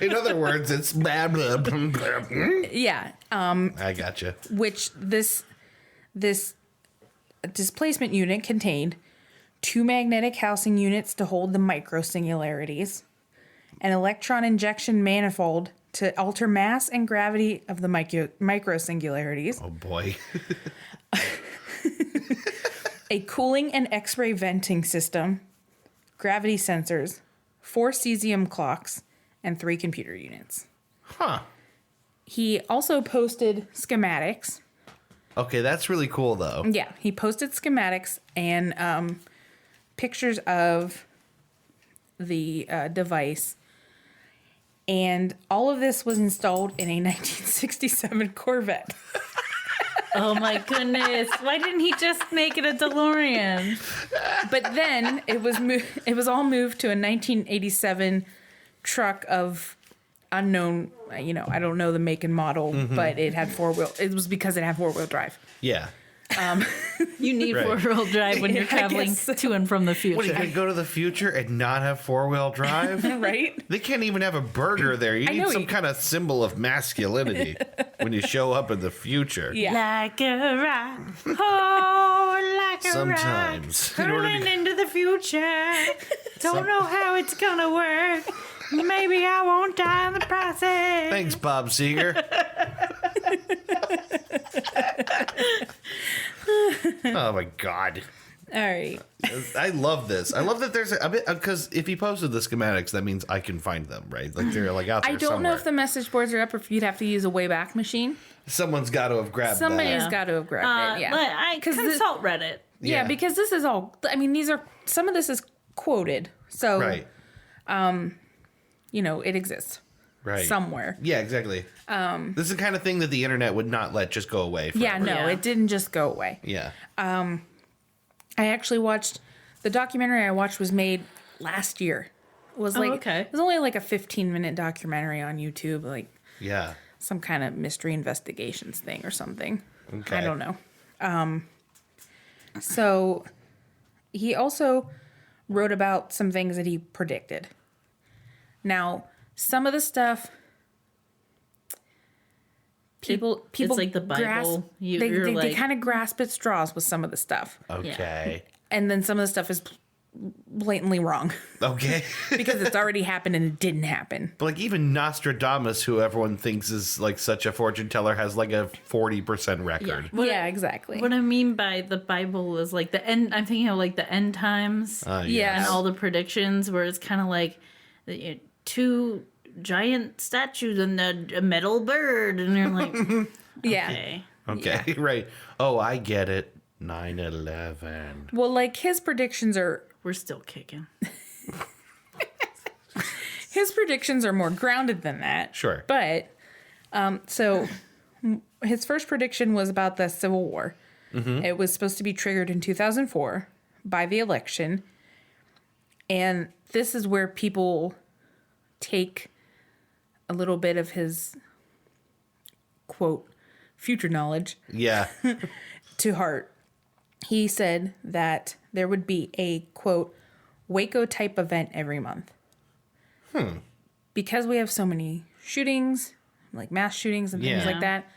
In other words, it's blah, blah, blah, blah. Yeah. I gotcha. Which this displacement unit contained 2 magnetic housing units to hold the microsingularities, an electron injection manifold to alter mass and gravity of the microsingularities, Oh boy. a cooling and X-ray venting system, gravity sensors, 4 cesium clocks, and 3 computer units. Huh. He also posted schematics. Okay, that's really cool though. Yeah, he posted schematics and pictures of the device. And all of this was installed in a 1967 Corvette. Oh my goodness. Why didn't he just make it a DeLorean? But then it was all moved to a 1987 truck of unknown, I don't know the make and model, but it had it was because it had 4-wheel drive. Yeah. You need Right. 4-wheel drive when you're I traveling guess so. to and from the What, are you future. gonna go to the future and not have 4-wheel drive? Right? They can't even have a burger there. You I need know, some kind of symbol of masculinity when you show up in the future. Yeah. Like a rock, oh, like a Sometimes, rock, in order to- hurling into the future. Don't know how it's gonna work. Maybe I won't die in the process. Thanks, Bob Seger. Oh my god. All right. I love this. I love that there's a bit, because if he posted the schematics, that means I can find them, right? Like they're like out there I don't somewhere. know if the message boards are up or if you'd have to use a Wayback Machine. Someone's got to have grabbed Somebody's that. got to have grabbed it. Yeah. I 'Cause consult Reddit. Yeah, Yeah. because this is all. I mean, some of this is quoted, so Right. it exists Right. somewhere. Yeah, exactly. This is the kind of thing that the internet would not let just go away. Yeah, Forever. no, Yeah. it didn't just go away. Yeah. I actually watched the documentary I watched was made last year. It was like okay. It was only like a 15-minute documentary on YouTube, like Yeah. some kind of mystery investigations thing or something. Okay. I don't know. So he also wrote about some things that he predicted. Now, some of the stuff People it's like the Bible. grasp, You're they like, kind of grasp at straws with some of the stuff, Okay. and then some of the stuff is blatantly wrong Okay. because it's already happened and it didn't happen. But like even Nostradamus, who everyone thinks is like such a fortune teller, has like a 40% record. Yeah, exactly. what I mean by the Bible is like the end. I'm thinking of like the end times Yeah. and all the predictions, where it's kind of like two giant statues and a metal bird, and you're like, Yeah. okay. Okay, right. Oh, I get it. 9/11. Well, like his predictions are We're still kicking. more grounded than that. Sure. But so his first prediction was about the Civil War. It was supposed to be triggered in 2004 by the election. And this is where people take a little bit of his quote future knowledge Yeah. to heart. He said that there would be a quote Waco type event every month. Because we have so many shootings, like mass shootings and things Yeah. like that,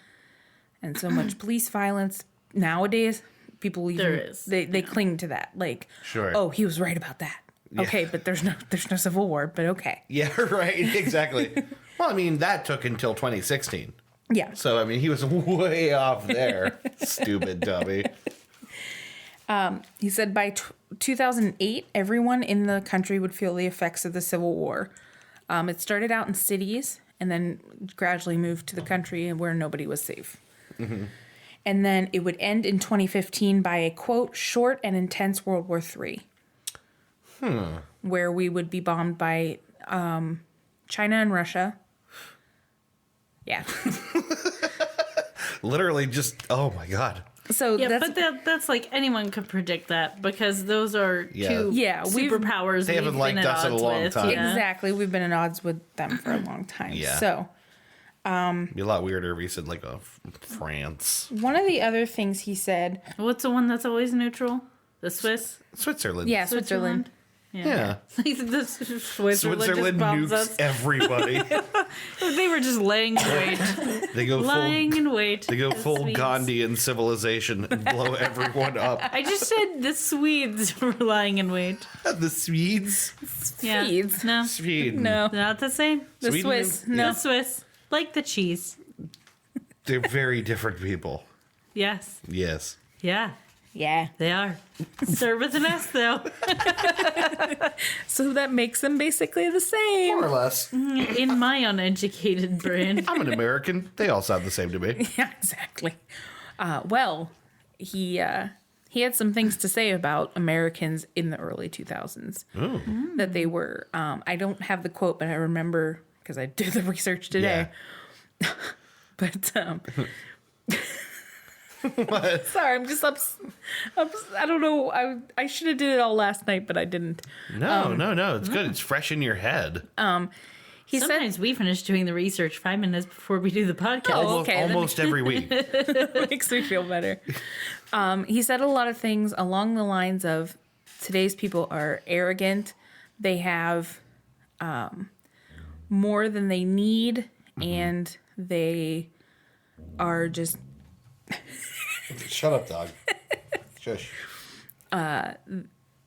and so much police violence nowadays, people even There is. they cling to that. Like, Sure. oh, he was right about that. Okay, but there's no Civil War, but okay. Yeah, right. Exactly. Well, I mean, that took until 2016. Yeah. So, I mean, he was way off there. Stupid dummy. He said by 2008, everyone in the country would feel the effects of the Civil War. It started out in cities and then gradually moved to the country where nobody was safe. And then it would end in 2015 by a, quote, short and intense World War III. Where we would be bombed by China and Russia. Yeah. Literally just, oh my God. So Yeah, that's... but that's like anyone could predict that because those are two we've- superpowers They haven't we've liked been at us in a odds long with. time. Yeah. Exactly. We've been at odds with them for a long time. Yeah. So... Be a lot weirder recent, like France. one of the other things he said... What's the one that's always neutral? The Swiss? Switzerland. Yeah, Switzerland. Yeah. the Switzerland Switzerland just bombs nukes us. everybody. They were just laying in wait. They go lying full. in wait. They go The full Swedes. Gandhian civilization and blow everyone up. I just said the Swedes were lying in wait. The Swedes. Yeah. Swedes. No. Sweden. No. Not the same. The Sweden Swiss. is- No. The Swiss. Like the cheese. They're very different people. Yes. Yes. Yeah. Yeah. They are. Start with an S though. So that makes them basically the same. More or less. In my uneducated brain. I'm an American. They all sound the same to me. Yeah, exactly. Well, he had some things to say about Americans in the early 2000s. That they were, I don't have the quote, but I remember because I did the research today. But, What? sorry, I'm just I don't know. I should have did it all last night, but I didn't. No. It's good. It's fresh in your head. He Sometimes we finish doing the research 5 minutes before we do the podcast. Oh, okay, then- Almost every week. said makes me feel better. He said a lot of things along the lines of today's people are arrogant. They have more than they need, and they are just Shut up, dog. Shush.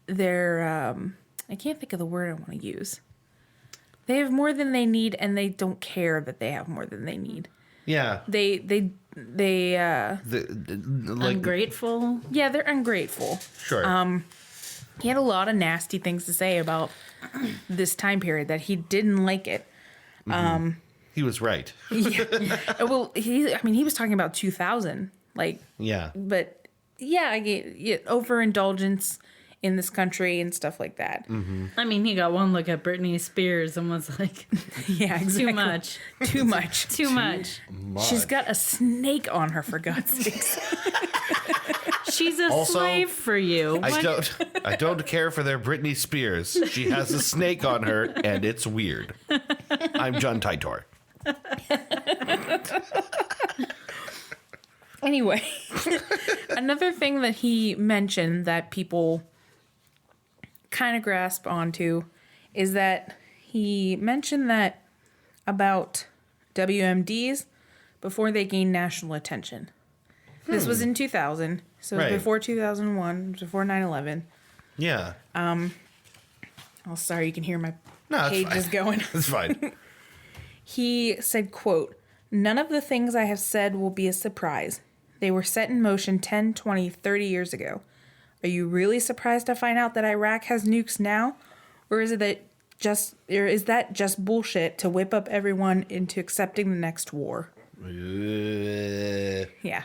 they're I can't think of the word I want to use. They have more than they need, and they don't care that they have more than they need. Yeah. They Like, Ungrateful. yeah, they're ungrateful. sure. He had a lot of nasty things to say about this time period that he didn't like it. He was right. Well, he was talking about 2000, like, Yeah. but yeah, I get overindulgence in this country and stuff like that. I mean, he got one look at Britney Spears and was like, Yeah, exactly. too much. Too much. Too much. She's got a snake on her, for God's sakes. She's a Also, slave for you. I don't care for their Britney Spears. She has a snake on her, and it's weird. I'm John Titor. Anyway, another thing that he mentioned that people kind of grasp onto is that he mentioned that about WMDs, before they gained national attention. This was in 2000, so it was Right. before 2001, before 9/11. Yeah. Oh, sorry, you can hear my No, it's pages fine. going. It's fine. He said, quote, "None of the things I have said will be a surprise. They were set in motion 10, 20, 30 years ago. Are you really surprised to find out that Iraq has nukes now? Or is that just bullshit to whip up everyone into accepting the next war?" Yeah.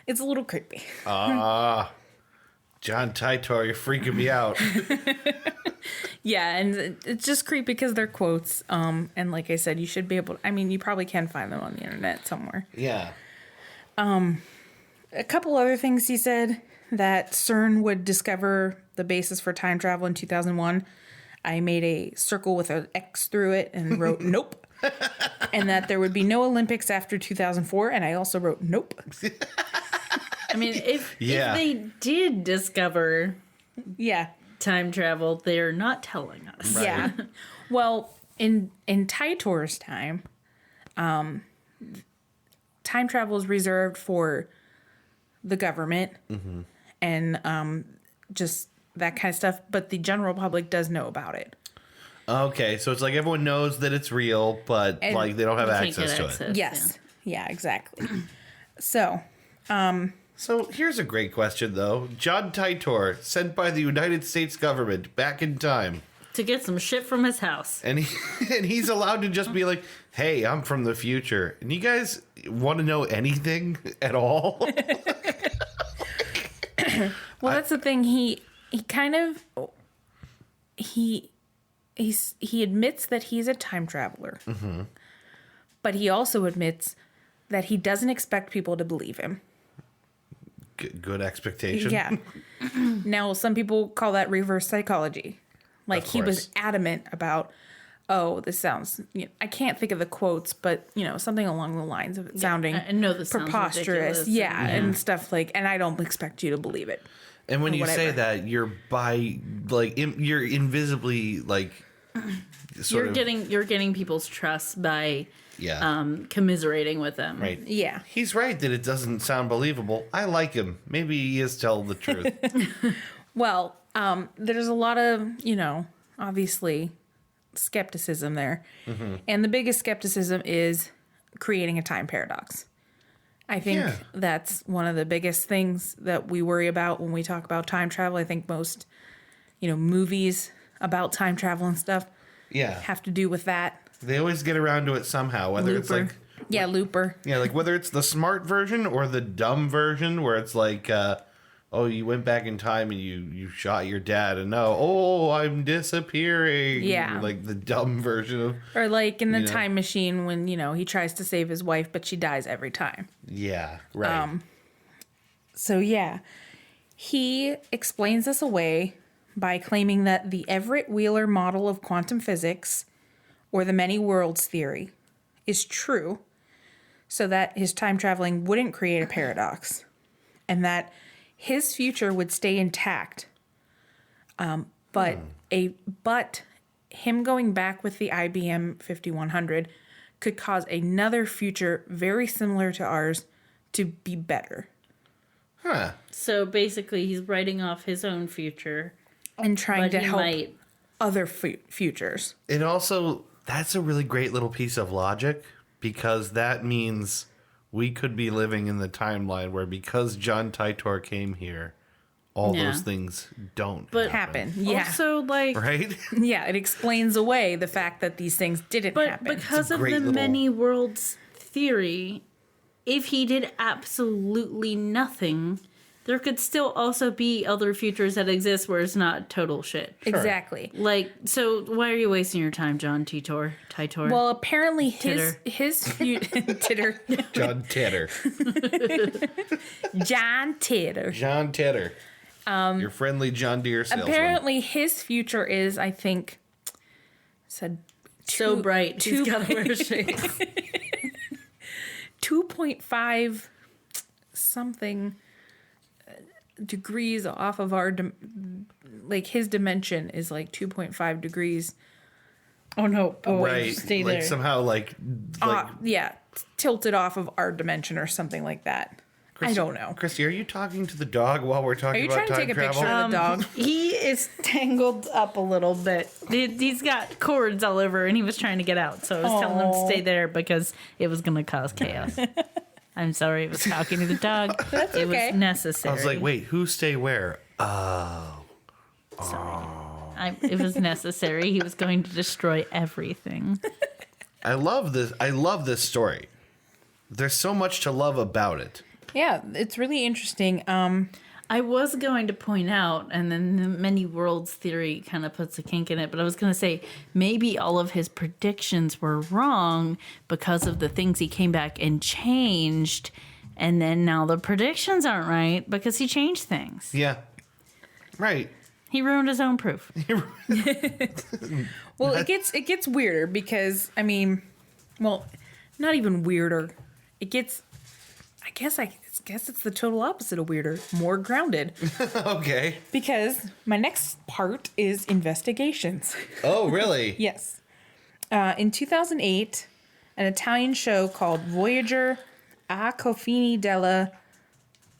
It's a little creepy. John Titor, you're freaking me out. Yeah, and it's just creepy because they're quotes. And like I said, you should be able to, I mean, you probably can find them on the internet somewhere. Yeah. A couple other things he said: that CERN would discover the basis for time travel in 2001. I made a circle with an X through it and wrote nope. And that there would be no Olympics after 2004, and I also wrote nope. I mean, if Yeah. they did discover Yeah. time travel, they're not telling us. Right. Yeah. Well, in Titor's time, time travel is reserved for the government and just that kind of stuff, but the general public does know about it. Okay, so it's like everyone knows that it's real, but And like they don't have You can't access get to it. access. Yes. Yeah, exactly. So, So here's a great question, though. John Titor, sent by the United States government back in time, To get some shit from his house. and he's allowed to just be like, "Hey, I'm from the future," and you guys want to know anything at all? well, that's the thing. He admits that he's a time traveler, but he also admits that he doesn't expect people to believe him. Good expectation. Yeah. Now, some people call that reverse psychology. Like, Of he was course. adamant about, oh, this sounds, I can't think of the quotes, but, something along the lines of it sounding I know this sounds preposterous. ridiculous, Yeah, and- and stuff like, and I don't expect you to believe it. And when Or you say whatever. that, you're you're invisibly like sort of You're getting people's trust by commiserating with them. right. Yeah. He's right that it doesn't sound believable. I like him. Maybe he is telling the truth. Well, there's a lot of, obviously skepticism there. And the biggest skepticism is creating a time paradox. I think Yeah. that's one of the biggest things that we worry about when we talk about time travel. I think most, movies about time travel and stuff Yeah. have to do with that. They always get around to it somehow, whether it's Looper. like Yeah, Looper. like whether it's the smart version or the dumb version where it's like oh, you went back in time and you shot your dad and now, oh, I'm disappearing. Yeah. Like the dumb version of Or like in the You know. time machine when, he tries to save his wife, but she dies every time. yeah, right. So yeah, he explains this away by claiming that the Everett-Wheeler model of quantum physics, or the many worlds theory, is true, so that his time traveling wouldn't create a paradox, and that his future would stay intact. But him going back with the IBM 5100 could cause another future very similar to ours to be better. Huh. So basically, he's writing off his own future, And trying but to he help might. other futures. And also, that's a really great little piece of logic because that means we could be living in the timeline where because John Titor came here, all Yeah. those things don't But- Happen. Yeah. Also, like, Right? Yeah, it explains away the fact that these things didn't but happen. because of great the little- many worlds theory, if he did absolutely nothing, there could still also be other futures that exist where it's not total shit. Exactly. Like, so why are you wasting your time, John Titor? Well, apparently Titter. Titter. John Titter. John Titter. John Titter. Your friendly John Deere salesman. Apparently his future is, I think, said so two- bright, he's two- got to wear shades. 2.5 something degrees off of our his dimension is like 2.5 degrees Oh no, boy, right? stay Like there. somehow like Yeah, tilted off of our dimension or something like that. I don't know. Christy, are you talking to the dog while we're Are talking you about trying to time take a travel? picture of the dog? He is tangled up a little bit. He's got cords all over, and he was trying to get out. So I was telling him to stay there because it was going to cause chaos. I'm sorry, it was talking to the dog. That's It okay. was necessary. I was like, wait, who stay where? It was necessary. He was going to destroy everything. I love this. I love this story. There's so much to love about it. Yeah, it's really interesting. I was going to point out, and then the many worlds theory kind of puts a kink in it, but I was going to say maybe all of his predictions were wrong because of the things he came back and changed, and then now the predictions aren't right because he changed things. Yeah. Right. He ruined his own proof. Well, it gets weirder because well, not even weirder. It gets. I guess it's the total opposite of weirder, more grounded. Okay. Because my next part is investigations. Oh, really? Yes. In 2008, an Italian show called Voyager a Confini della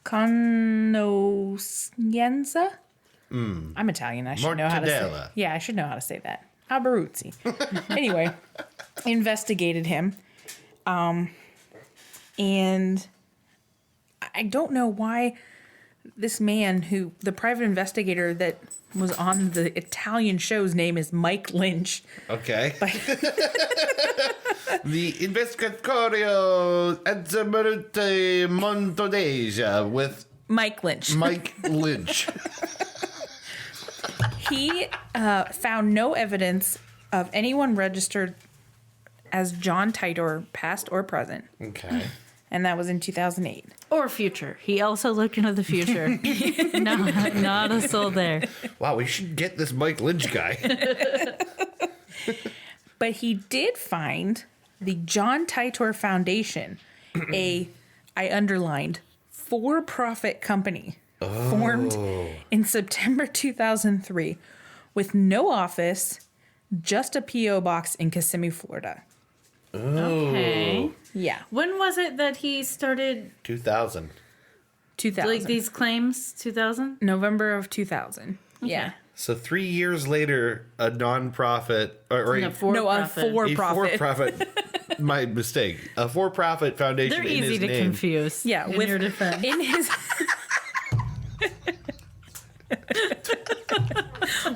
Conoscenza. I'm Italian. I should know how to say. Mortadella. Yeah, I should know how to say that. Aberuzzi. Anyway, investigated him, and I don't know why this man, who the private investigator that was on the Italian show's name is Mike Lynch. Okay. The Investigatorio Azzamarute Montodeja with Mike Lynch. Mike Lynch. He found no evidence of anyone registered as John Titor, past or present, Okay. and that was in 2008. Or future. He also looked into the future. No, not a soul there. Wow, we should get this Mike Lynch guy. But he did find the John Titor Foundation, I underlined, for-profit company formed in September 2003 with no office, just a P.O. box in Kissimmee, Florida. Okay. Yeah, When was it that he started 2000. 2000. like these claims? 2000? November of 2000. Yeah. So 3 years later, a non-profit, or No, a for-profit. a For-profit. for-profit, my mistake, a for-profit foundation They're in easy his to name. confuse. Yeah, in with your defense. in his.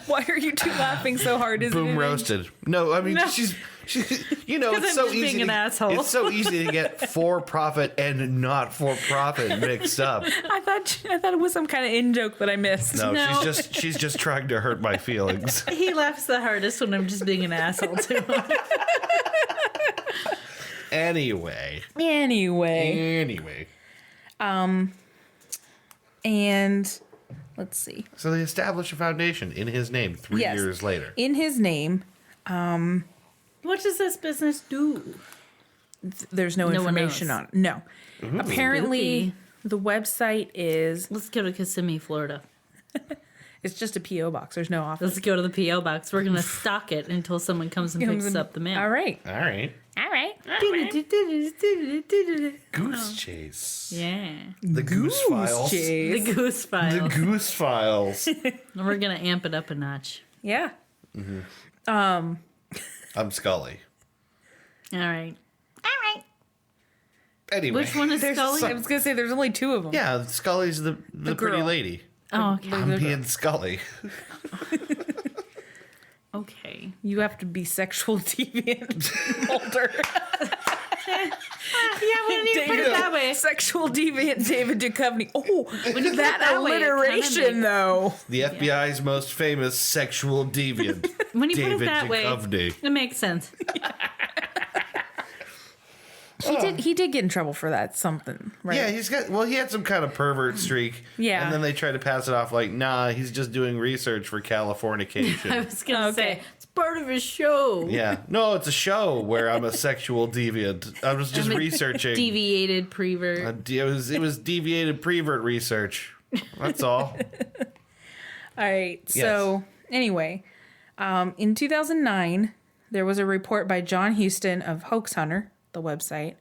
Why are you two laughing so hard? Is Boom it roasted. No, I mean No. she's you know, 'Cause it's I'm so just easy. being an asshole. It's so easy to get for-profit and not for-profit mixed up. I thought it was some kind of in joke that I missed. No, No. she's just trying to hurt my feelings. He laughs the hardest when I'm just being an asshole to him. Anyway. Anyway, and let's see. So they established a foundation in his name 3 Yes. years later. In his name, What does this business do? there's no No one information knows. on it. No. Apparently, Spooky. the website is. Let's go to Kissimmee, Florida. It's just a P.O. box. There's no office. Let's go to the P.O. box. We're going to stock it until someone comes and picks up the mail. All right. All right. All right. Goose chase. Yeah. The Goose Files. The Goose The File. Goose Files. We're going to amp it up a notch. Yeah. I'm Scully. All right. Anyway. Which one is Scully? I was gonna say there's only two of them. Yeah, Scully's the pretty girl. lady. Oh, okay. I'm being Scully. Okay. You have to be sexual deviant, Mulder. Yeah, when you put it that way. Sexual deviant David Duchovny. Oh, When you put it that that way, it kinda alliteration, makes- though. The FBI's most famous sexual deviant. When you David put it that way, Duchovny. it makes sense. He did get in trouble for that something, right? Yeah, he had some kind of pervert streak. Yeah. And then they tried to pass it off like, nah, he's just doing research for I Californication. was going to Okay. say, it's part of his show. Yeah. No, it's a show where I'm a sexual deviant. I was just researching. Deviated prevert. It was deviated prevert research. That's all. All right. So anyway, in 2009, there was a report by John Houston of Hoax Hunter, the website,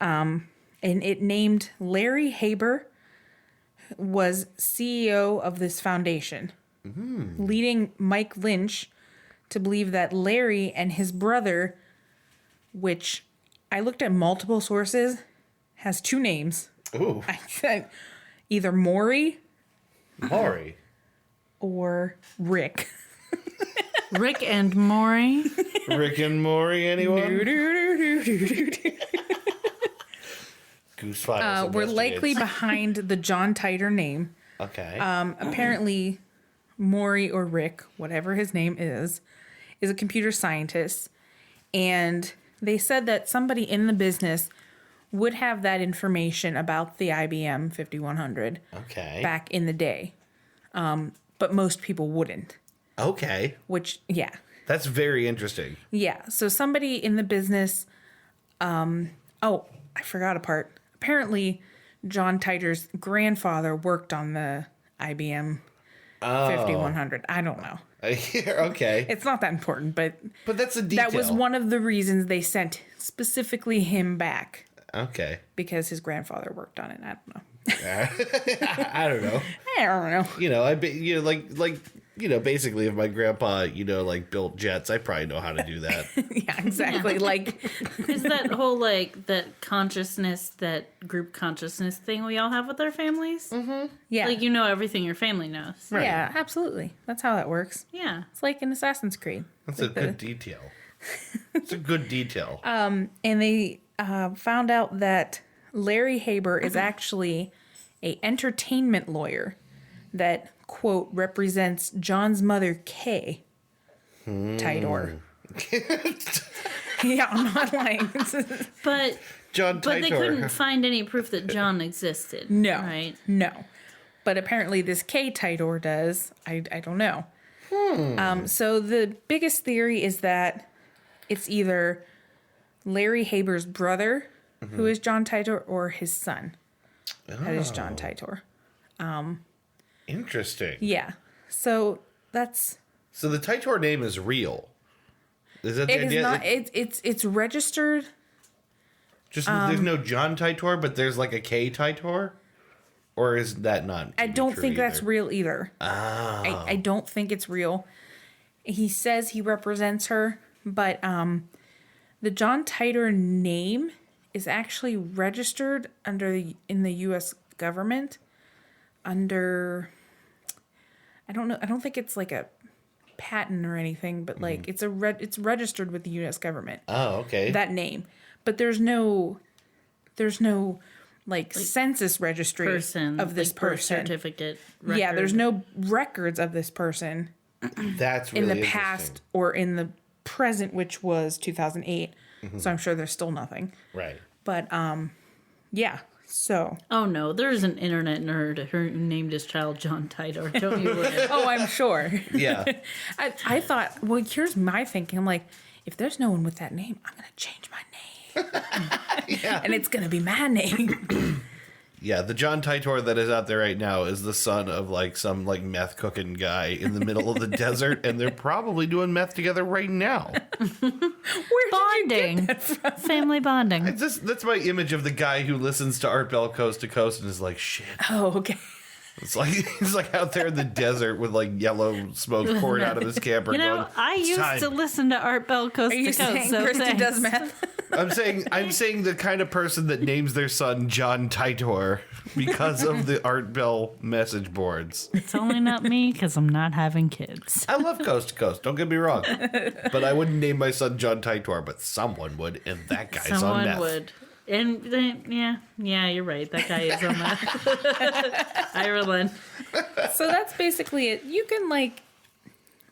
and it named Larry Haber was CEO of this foundation, leading Mike Lynch to believe that Larry and his brother, which I looked at multiple sources, has two names. Ooh, I said either Maury Maury. or Rick. Rick and Maury. Rick and Maury, anyone? Goose Files. We're likely investigates. behind the John Titor name. Okay. Apparently, Maury or Rick, whatever his name is a computer scientist. And they said that somebody in the business would have that information about the IBM 5100 Okay. back in the day. But most people wouldn't. Okay. Which, yeah. That's very interesting. Yeah. So somebody in the business, oh, I forgot a part. Apparently, John Titor's grandfather worked on the IBM 5100. I don't know. Okay. It's not that important, but That's a detail. that was one of the reasons they sent specifically him back, Okay. because his grandfather worked on it. I don't know. I don't know. I don't know. You know, basically, if my grandpa, built jets, I probably know how to do that. Yeah, exactly. Like, Is that whole that consciousness, that group consciousness thing we all have with our families? Mm-hmm. yeah. Like you know everything your family knows. Right. Yeah, absolutely. That's how that works. Yeah. It's like in Assassin's Creed. That's a good detail. It's a good detail. And they found out that Larry Haber is actually a entertainment lawyer that, quote, represents John's mother, Kay Titor. Yeah, I'm not lying. But John but they Titor. couldn't find any proof that John existed. No. Right? No. But apparently this Kay Titor does. I don't know. So the biggest theory is that it's either Larry Haber's brother, who is John Titor, or his son. That is John Titor. Interesting. Yeah. So that's So the Titor name is real. Is that the it is idea? not it's registered. Just there's no John Titor, but there's like a K Titor? Or is that not? I don't true think that's either? real either. I don't think it's real. He says he represents her, but the John Titor name is actually registered in the U.S. government under. I don't know. I don't think it's like a patent or anything, but like it's registered with the U.S. government. Oh, okay. That name, but there's no like census registry Person of this like birth person. certificate. Yeah, record. there's no records of this person That's really in the interesting. past or in the present, which was 2008. So I'm sure there's still nothing. Right. But yeah. So Oh no, there's an internet nerd who named his child John Titor. Don't you worry. oh, I'm sure. Yeah. I thought, well, here's my thinking. I'm like, if there's no one with that name, I'm gonna change my name, Yeah. and it's gonna be my name. Yeah, the John Titor that is out there right now is the son of some meth cooking guy in the middle of the desert, and they're probably doing meth together right now. Bonding. Family bonding. That's my image of the guy who listens to Art Bell Coast to Coast and is like, shit. Oh, okay. It's like he's like out there in the desert with yellow smoke pouring out of his camper. You know, going, I "It's used time." to listen to Art Bell Coast Are to you Coast. saying So Christy thanks. does math? I'm saying the kind of person that names their son John Titor because of the Art Bell message boards. It's only not me because I'm not having kids. I love Coast to Coast, don't get me wrong. But I wouldn't name my son John Titor, but someone would, and that guy's on Someone meth. would. And then, yeah, you're right. That guy is on that. Ireland. So that's basically it. You can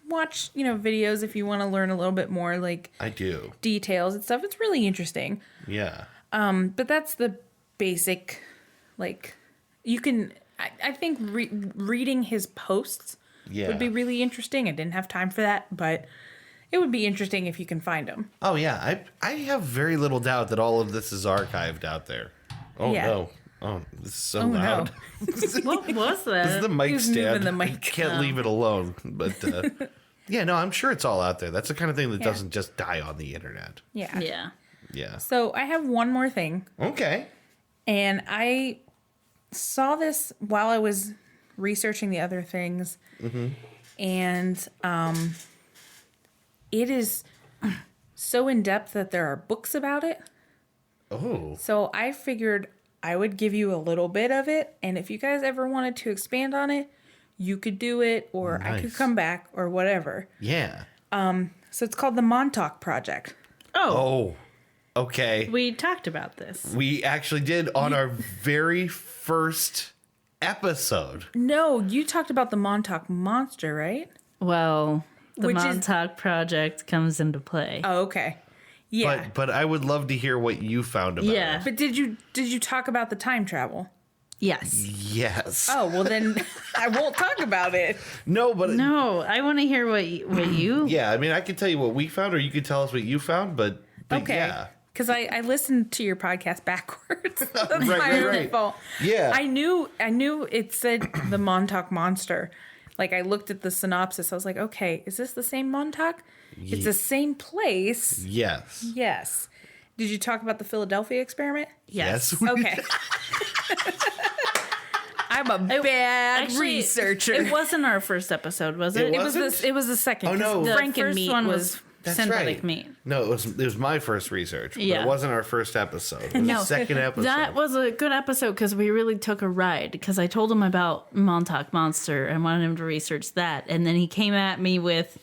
watch, videos if you want to learn a little bit more I do. details and stuff. It's really interesting. Yeah. But that's the basic, you can, I think reading his posts Yeah. would be really interesting. I didn't have time for that, but it would be interesting if you can find them. Oh yeah, I have very little doubt that all of this is archived out there. Oh Yeah. no. Oh, this is so Oh, no. loud. What was This is that? the mic He's stand. moving the mic. I can't leave it alone. But Yeah, no, I'm sure it's all out there. That's the kind of thing that doesn't just die on the internet. Yeah. Yeah. Yeah. So I have one more thing. Okay. And I saw this while I was researching the other things. And it is so in depth that there are books about it. Oh. So I figured I would give you a little bit of it. And if you guys ever wanted to expand on it, you could do it, or I could Nice. come back, or whatever. Yeah. So it's called the Montauk Project. Oh. Okay. We talked about this. We actually did on our very first episode. No, you talked about the Montauk Monster, right? Well, the Which is- Montauk Project comes into play. Oh, okay. Yeah. But I would love to hear what you found about Yeah. it. But did you talk about the time travel? Yes. Yes. Oh, well then I won't talk about it. No, but No, I want to hear what you. yeah, I mean, I could tell you what we found, or you could tell us what you found, but Okay. yeah. Because I listened to your podcast backwards. That's my right, own right. fault. Yeah. I knew it said the Montauk Monster. Like I looked at the synopsis. I was like, okay, is this the same Montauk? It's the same place. Yes. Yes. Did you talk about the Philadelphia experiment? Yes. Okay. I'm a bad Actually, researcher. It wasn't our first episode, was it? It It was wasn't? it was the second. Oh, no. 'cause The Frank and first meat one was That's synthetic right. meat. No, it was my first research, but Yeah. it wasn't our first episode. It was No, the second episode. That was a good episode because we really took a ride. Because I told him about Montauk Monster and wanted him to research that, and then he came at me with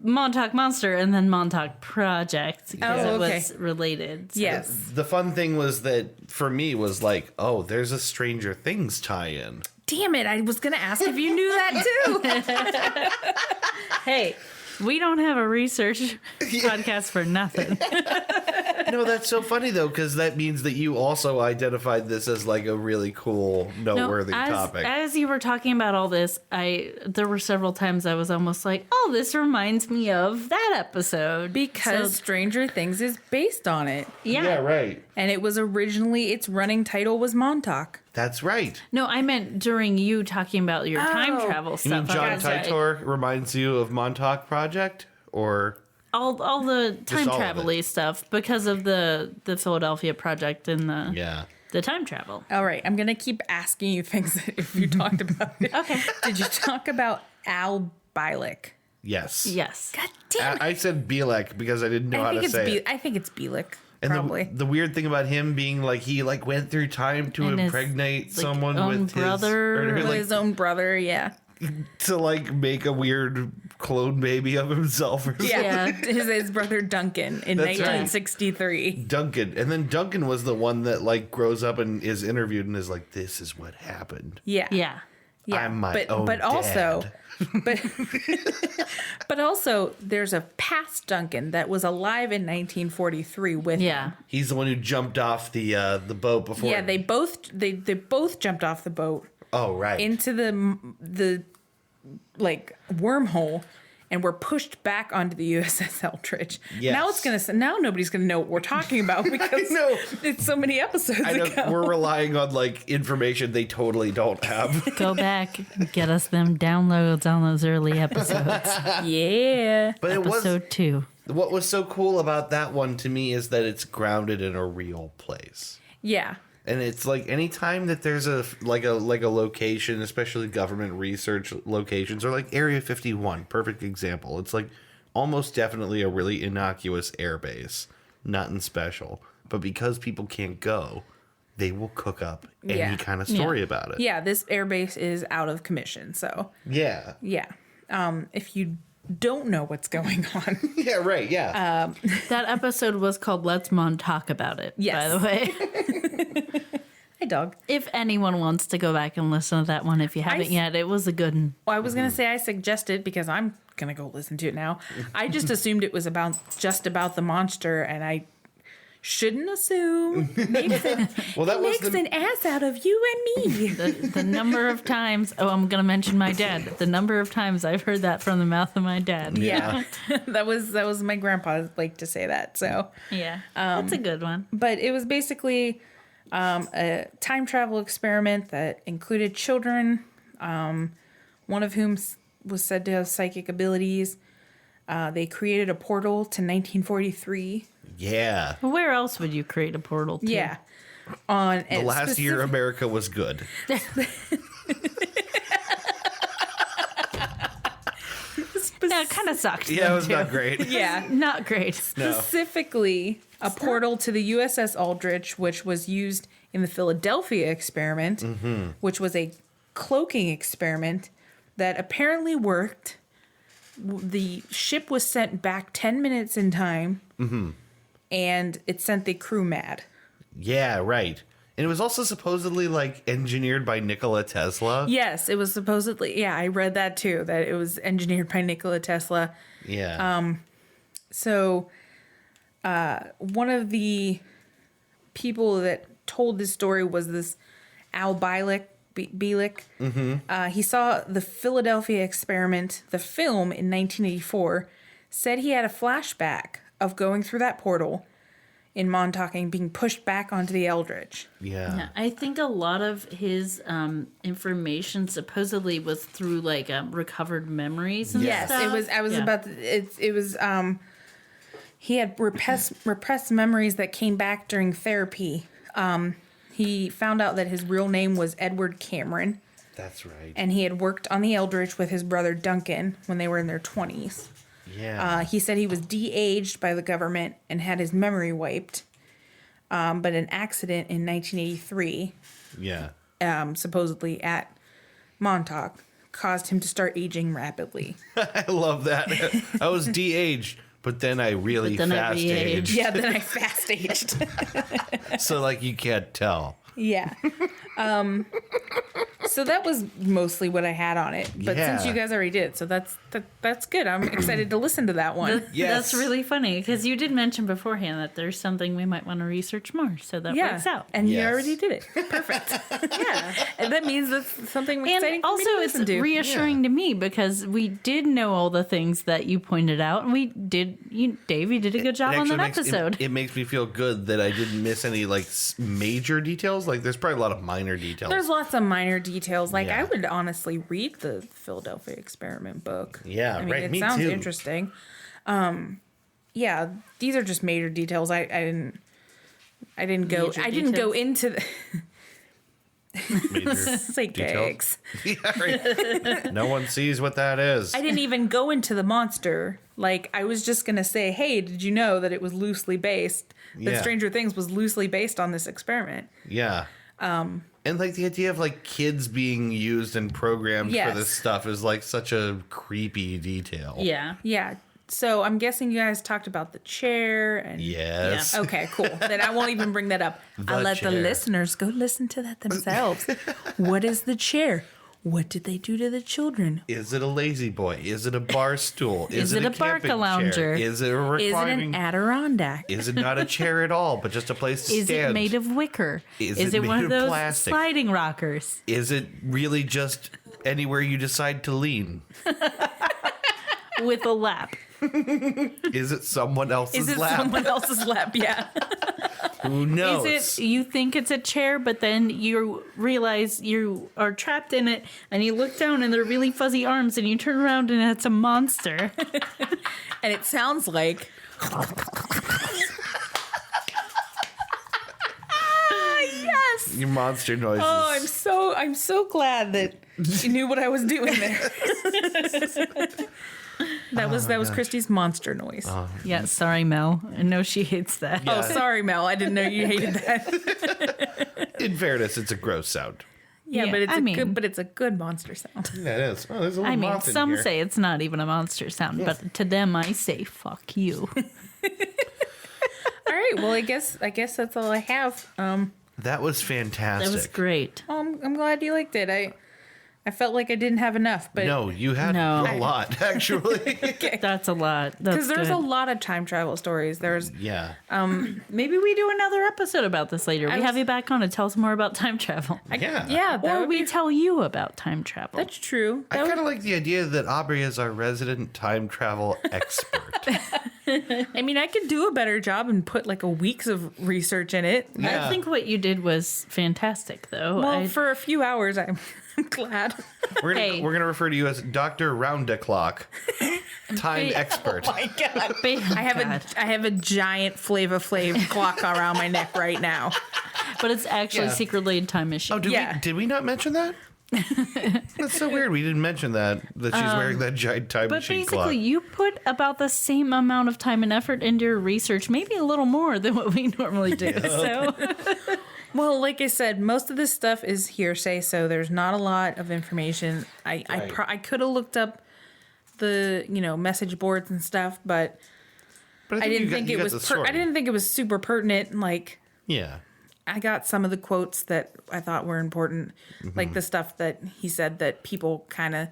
Montauk Monster and then Montauk Project because Oh, it okay. was related. So- Yes. The fun thing was that for me was like, oh, there's a Stranger Things tie-in. Damn it! I was gonna ask if you knew that too. Hey, we don't have a research podcast for nothing. No, that's so funny though, because that means that you also identified this as like a really cool, noteworthy topic. As you were talking about all this, there were several times I was almost like, "Oh, this reminds me of that episode." Because So, Stranger Things is based on it, yeah, right. and it was originally its running title was Montauk. That's right. No, I meant during you talking about your time travel You stuff. mean John I was like, Titor reminds you of Montauk Project? Or all the time all of travel-y stuff because of the Philadelphia Project and the time travel. All right, I'm gonna keep asking you things if you talked about it. Okay. Did you talk about Al Bielek? yes. Yes. God damn it! I said Bielek because I didn't know how to say it. I think it's Bielek. And Probably. the weird thing about him being like he like went through time to And his, impregnate like, someone own with brother. his or, like, His own brother, yeah. to like make a weird clone baby of himself or something. Yeah, his brother Duncan in That's right. 1963. Duncan. And then Duncan was the one that like grows up and is interviewed and is like, this is what happened. Yeah. Yeah. Yeah. I'm my own but also dad. but also there's a past Duncan that was alive in 1943 with Yeah. him. He's the one who jumped off the boat before. Yeah, they both jumped off the boat Oh right. into the like wormhole and were pushed back onto the USS Eldridge. Yes. Now nobody's gonna know what we're talking about because know. it's so many episodes I know ago. we're relying on like information they totally don't have. Go back, get us them downloads on those early episodes. Yeah. But it was Episode 2. what was so cool about that one to me is that it's grounded in a real place. Yeah. And it's like anytime that there's a location, especially government research locations, or like Area 51, perfect example. It's like almost definitely a really innocuous airbase, nothing special. But because people can't go, they will cook up any Yeah. kind of story Yeah. about it. Yeah, this airbase is out of commission, so Yeah. yeah. If you don't know what's going on, Yeah, right. Yeah. That episode was called Let's Mon Talk About It, by Yes. the way. hi dog. If anyone wants to go back and listen to that one, if you haven't yet, it was a good one. Well, I was gonna say I suggested because I'm gonna go listen to it now. I just assumed it was just about the monster, and I shouldn't assume. Well, that was Makes an ass out of you and me. The number of times, I'm going to mention my dad. The number of times I've heard that from the mouth of my dad. Yeah, that was my grandpa like to say that. So, Yeah. That's a good one. but it was basically a time travel experiment that included children, one of whom was said to have psychic abilities. They created a portal to 1943. Yeah. Well, where else would you create a portal to? Yeah. The last year America was good. Yeah, it kind of sucked. Yeah, it then, was too. not great. Yeah. Not great. Specifically, a portal to the USS Aldrich, which was used in the Philadelphia experiment, which was a cloaking experiment that apparently worked. The ship was sent back 10 minutes in time, and it sent the crew mad. Yeah, right. And it was also supposedly like engineered by Nikola Tesla. Yes, it was supposedly. Yeah, I read that too, that it was engineered by Nikola Tesla. Yeah. So, one of the people that told this story was this Al Bielek. He saw the Philadelphia experiment, the film, in 1984, said he had a flashback of going through that portal in Montauk and being pushed back onto the Eldritch. Yeah, I think a lot of his information supposedly was through like recovered memories and Yes, stuff. it was. I was about. It was. He had repressed memories that came back during therapy. He found out that his real name was Edward Cameron, That's right. and he had worked on the Eldritch with his brother Duncan when they were in their 20s. Yeah. He said he was de-aged by the government and had his memory wiped. But an accident in 1983, yeah. supposedly at Montauk, caused him to start aging rapidly. I love that. I was de-aged, but then I really But then I fast re-aged. aged. Yeah, then I fast aged. So like you can't tell. Yeah. So that was mostly what I had on it. But since Yeah. you guys already did, so that's good. I'm excited to listen to that one. Yes. That's really funny because you did mention beforehand that there's something we might want to research more, so that works out. And you Yes. already did it. Perfect. Yeah, And that means that's something exciting and for also me to it's listen to. reassuring to me because we did know all the things that you pointed out, and we did. Dave, you did a good job It on actually that makes- episode. It makes me feel good that I didn't miss any like major details. Like there's probably a lot of minor details. There's lots of minor details. Like Yeah. I would honestly read the Philadelphia Experiment book. Yeah, I mean, right, It me sounds too. interesting. Yeah, these are just major details. I didn't go. Major I didn't go details? into the major psychics. Yeah, right. No one sees what that is. I didn't even go into the monster. Like I was just gonna say, hey, did you know that it was loosely based? That Yeah. Stranger Things was loosely based on this experiment. Yeah. And like the idea of like kids being used and programmed Yes. for this stuff is like such a creepy detail. Yeah. Yeah. So I'm guessing you guys talked about the chair and Yes. Okay, cool. Then I won't even bring that up. I'll let the chair. listeners go listen to that themselves. What is the chair? What did they do to the children? Is it a lazy boy? Is it a bar stool? Is it a camping Barca-lounger? chair? Is it a Is it reclining? an Adirondack? Is it not a chair at all, but just a place to Is stand? it made of wicker? Is Is it it made one of of those plastic? sliding rockers? Is it really just anywhere you decide to lean? With a lap. Is it someone else's Is it lap? someone else's lap? Yeah. Who knows? Is it you think it's a chair, but then you realize you are trapped in it, and you look down and they're really fuzzy arms, and you turn around and it's a monster. And it sounds like yes. Your monster noises. Oh, I'm so glad that you knew what I was doing there. That was Christy's monster noise. Yeah, sorry, Mel. I know she hates that. Oh, sorry, Mel. I didn't know you hated that. In fairness, it's a gross sound. Yeah, Yeah, but it's I mean- it's a good monster sound. Yeah, it is. Oh, there's a little I mean, moth in some here. say it's not even a monster sound, but to them, I say "fuck you." All right. Well, I guess that's all I have. That was fantastic. That was great. I'm glad you liked it. I felt like I didn't have enough, but No, you had No. a lot, actually. That's a lot. because there's a good. lot of time travel stories. There's Yeah. Maybe we do another episode about this later. We was- have you back on to tell us more about time travel. Yeah. yeah, that Or would we be, tell you about time travel. that's true. I That kind of like the idea that Aubrey is our resident time travel expert. I mean, I could do a better job and put like a weeks of research in it. Yeah. I think what you did was fantastic, though. Well, for a few hours, I'm glad. Hey. We're gonna refer to you as Dr. Round-a-Clock, time expert. My God. I have a giant Flava Flav clock around my neck right now. But it's actually Yeah. secretly a time machine. Oh, did we not mention that? That's so weird. We didn't mention that she's wearing that giant time But machine basically, clock. you put about the same amount of time and effort into your research, maybe a little more than what we normally do. So, Well, like I said, most of this stuff is hearsay, so there's not a lot of information. I could have looked up the message boards and stuff, but I didn't think it was. I didn't think it was super pertinent. Like, Yeah. I got some of the quotes that I thought were important, like the stuff that he said that people kind of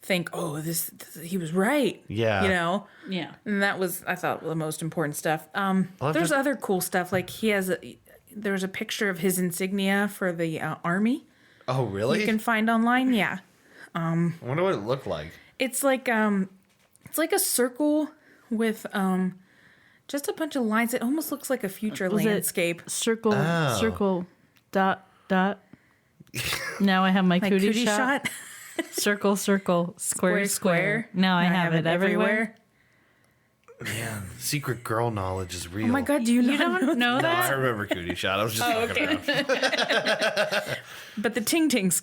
think, oh, this he was right. Yeah. yeah. And that was, I thought, the most important stuff. I'll have There's to- other cool stuff. Like there's a picture of his insignia for the army. Oh, really? You can find online. Yeah, I wonder what it looked like. it's like a circle with just a bunch of lines. It almost looks like a future Was it landscape. Circle, Oh. circle, dot, dot. Now I have my Like cootie, cootie shot. Circle, circle, square, Square, square. Now I have it everywhere. Man, secret girl knowledge is real. Oh my God, do you You not don't know No, I that? remember Cootie Shot. I was just fucking around. But the Ting Tings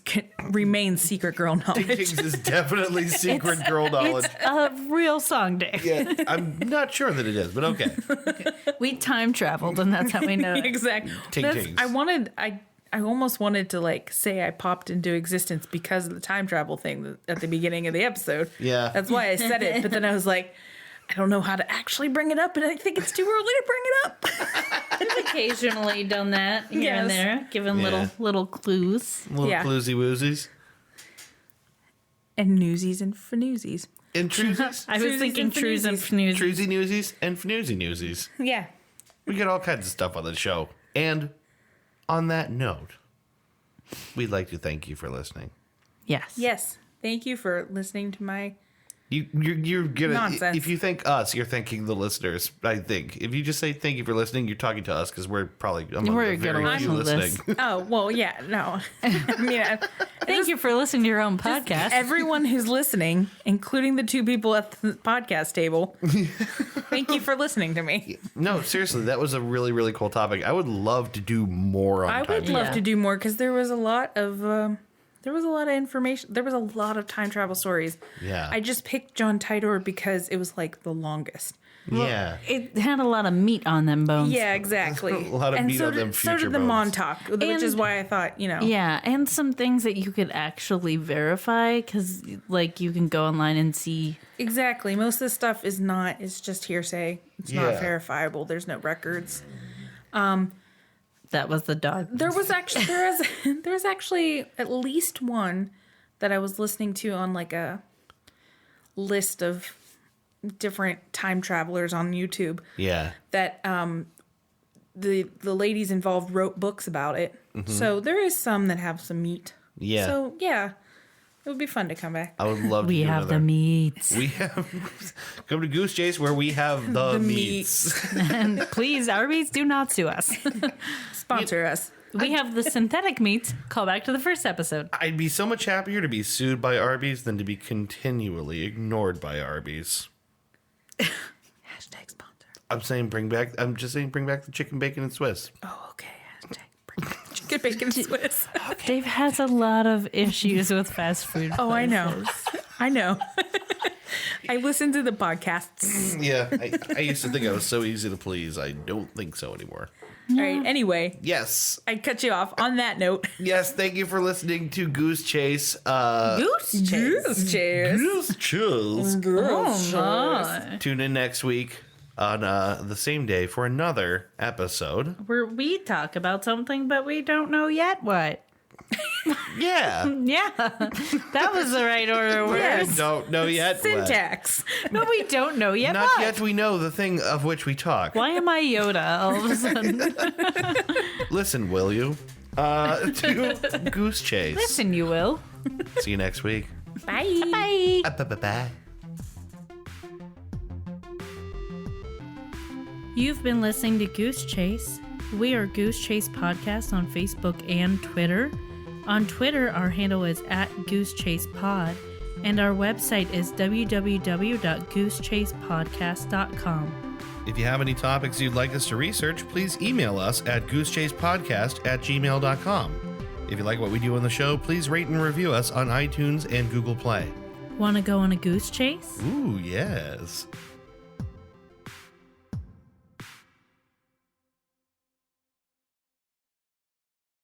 remain secret girl knowledge. Ting-Tings is definitely secret girl knowledge. It's a real song, Dave. Yeah, I'm not sure that it is, but okay. We time traveled, and that's how we know it. Exactly. Ting Tings. I almost wanted to like say I popped into existence because of the time travel thing at the beginning of the episode. Yeah. That's why I said it. But then I was like, I don't know how to actually bring it up, and I think it's too early to bring it up. We've occasionally done that here Yes. and there, given Yeah. little clues. Little Yeah. floozy woozies. And newsies and fanoozies. And truesies. I was Truesies thinking and trues and fanoozies. fnoozies. Truesy newsies and fnoozy newsies. Yeah. We get all kinds of stuff on the show. And on that note, we'd like to thank you for listening. Yes. Yes. Thank you for listening to my. You're gonna Nonsense. if you thank us, you're thanking the listeners. I think if you just say thank you for listening, you're talking to us because we're probably among We're the very gonna few listen to this. listening. Oh, well, yeah, no. I mean, Thank you for listening to your own podcast. everyone who's listening, including the two people at the podcast table, thank you for listening to me. No, seriously, that was a really really cool topic. I would love to do more on I time. would love Yeah. to do more because there was a lot of information. There was a lot of time travel stories. Yeah. I just picked John Titor because it was like the longest. Yeah. It had a lot of meat on them bones. Yeah, exactly. A lot of and meat so on them did, so future did the bones. Montauk, which is why I thought, Yeah, and some things that you could actually verify because, like, you can go online and see. Exactly. Most of this stuff is not. It's just hearsay. It's not Yeah. verifiable. There's no records. That was the dog. There's actually at least one that I was listening to on like a list of different time travelers on YouTube Yeah. that the ladies involved wrote books about it. So there is some that have some meat. Yeah. So yeah, it would be fun to come back. I would love to We do have another. the meats. We have come to Goose Chase where we have the, meats. And please, Arby's, do not sue us. Sponsor us. We have the synthetic meats. Call back to the first episode. I'd be so much happier to be sued by Arby's than to be continually ignored by Arby's. Hashtag sponsor. I'm just saying bring back the chicken, bacon, and Swiss. Oh, okay. Hashtag bring back chicken bacon Swiss. Dave has a lot of issues with fast food. Oh, I know. places. I know. I listen to the podcasts. Yeah, I used to think I was so easy to please. I don't think so anymore. All right. Anyway, Yes. I cut you off on that note. Yes, thank you for listening to Goose Chase. Goose chase. Goose chase. Goose Chase. Goose Oh, Tune in next week on the same day for another episode. where we talk about something, but we don't know yet what. Yeah. Yeah, that was the right order of Yes. words. Don't know yet. what. Syntax. But we don't know yet Not what. yet we know the thing of which we talk. Why am I Yoda all of a sudden? Listen, will you? To Goose Chase. Listen, you will. See you next week. Bye. Bye. Bye. You've been listening to Goose Chase. We are Goose Chase Podcast on Facebook and Twitter. On Twitter, our handle is @GooseChasePod, and our website is www.goosechasepodcast.com. If you have any topics you'd like us to research, please email us at goosechasepodcast@gmail.com. If you like what we do on the show, please rate and review us on iTunes and Google Play. Want to go on a goose chase? Ooh, yes.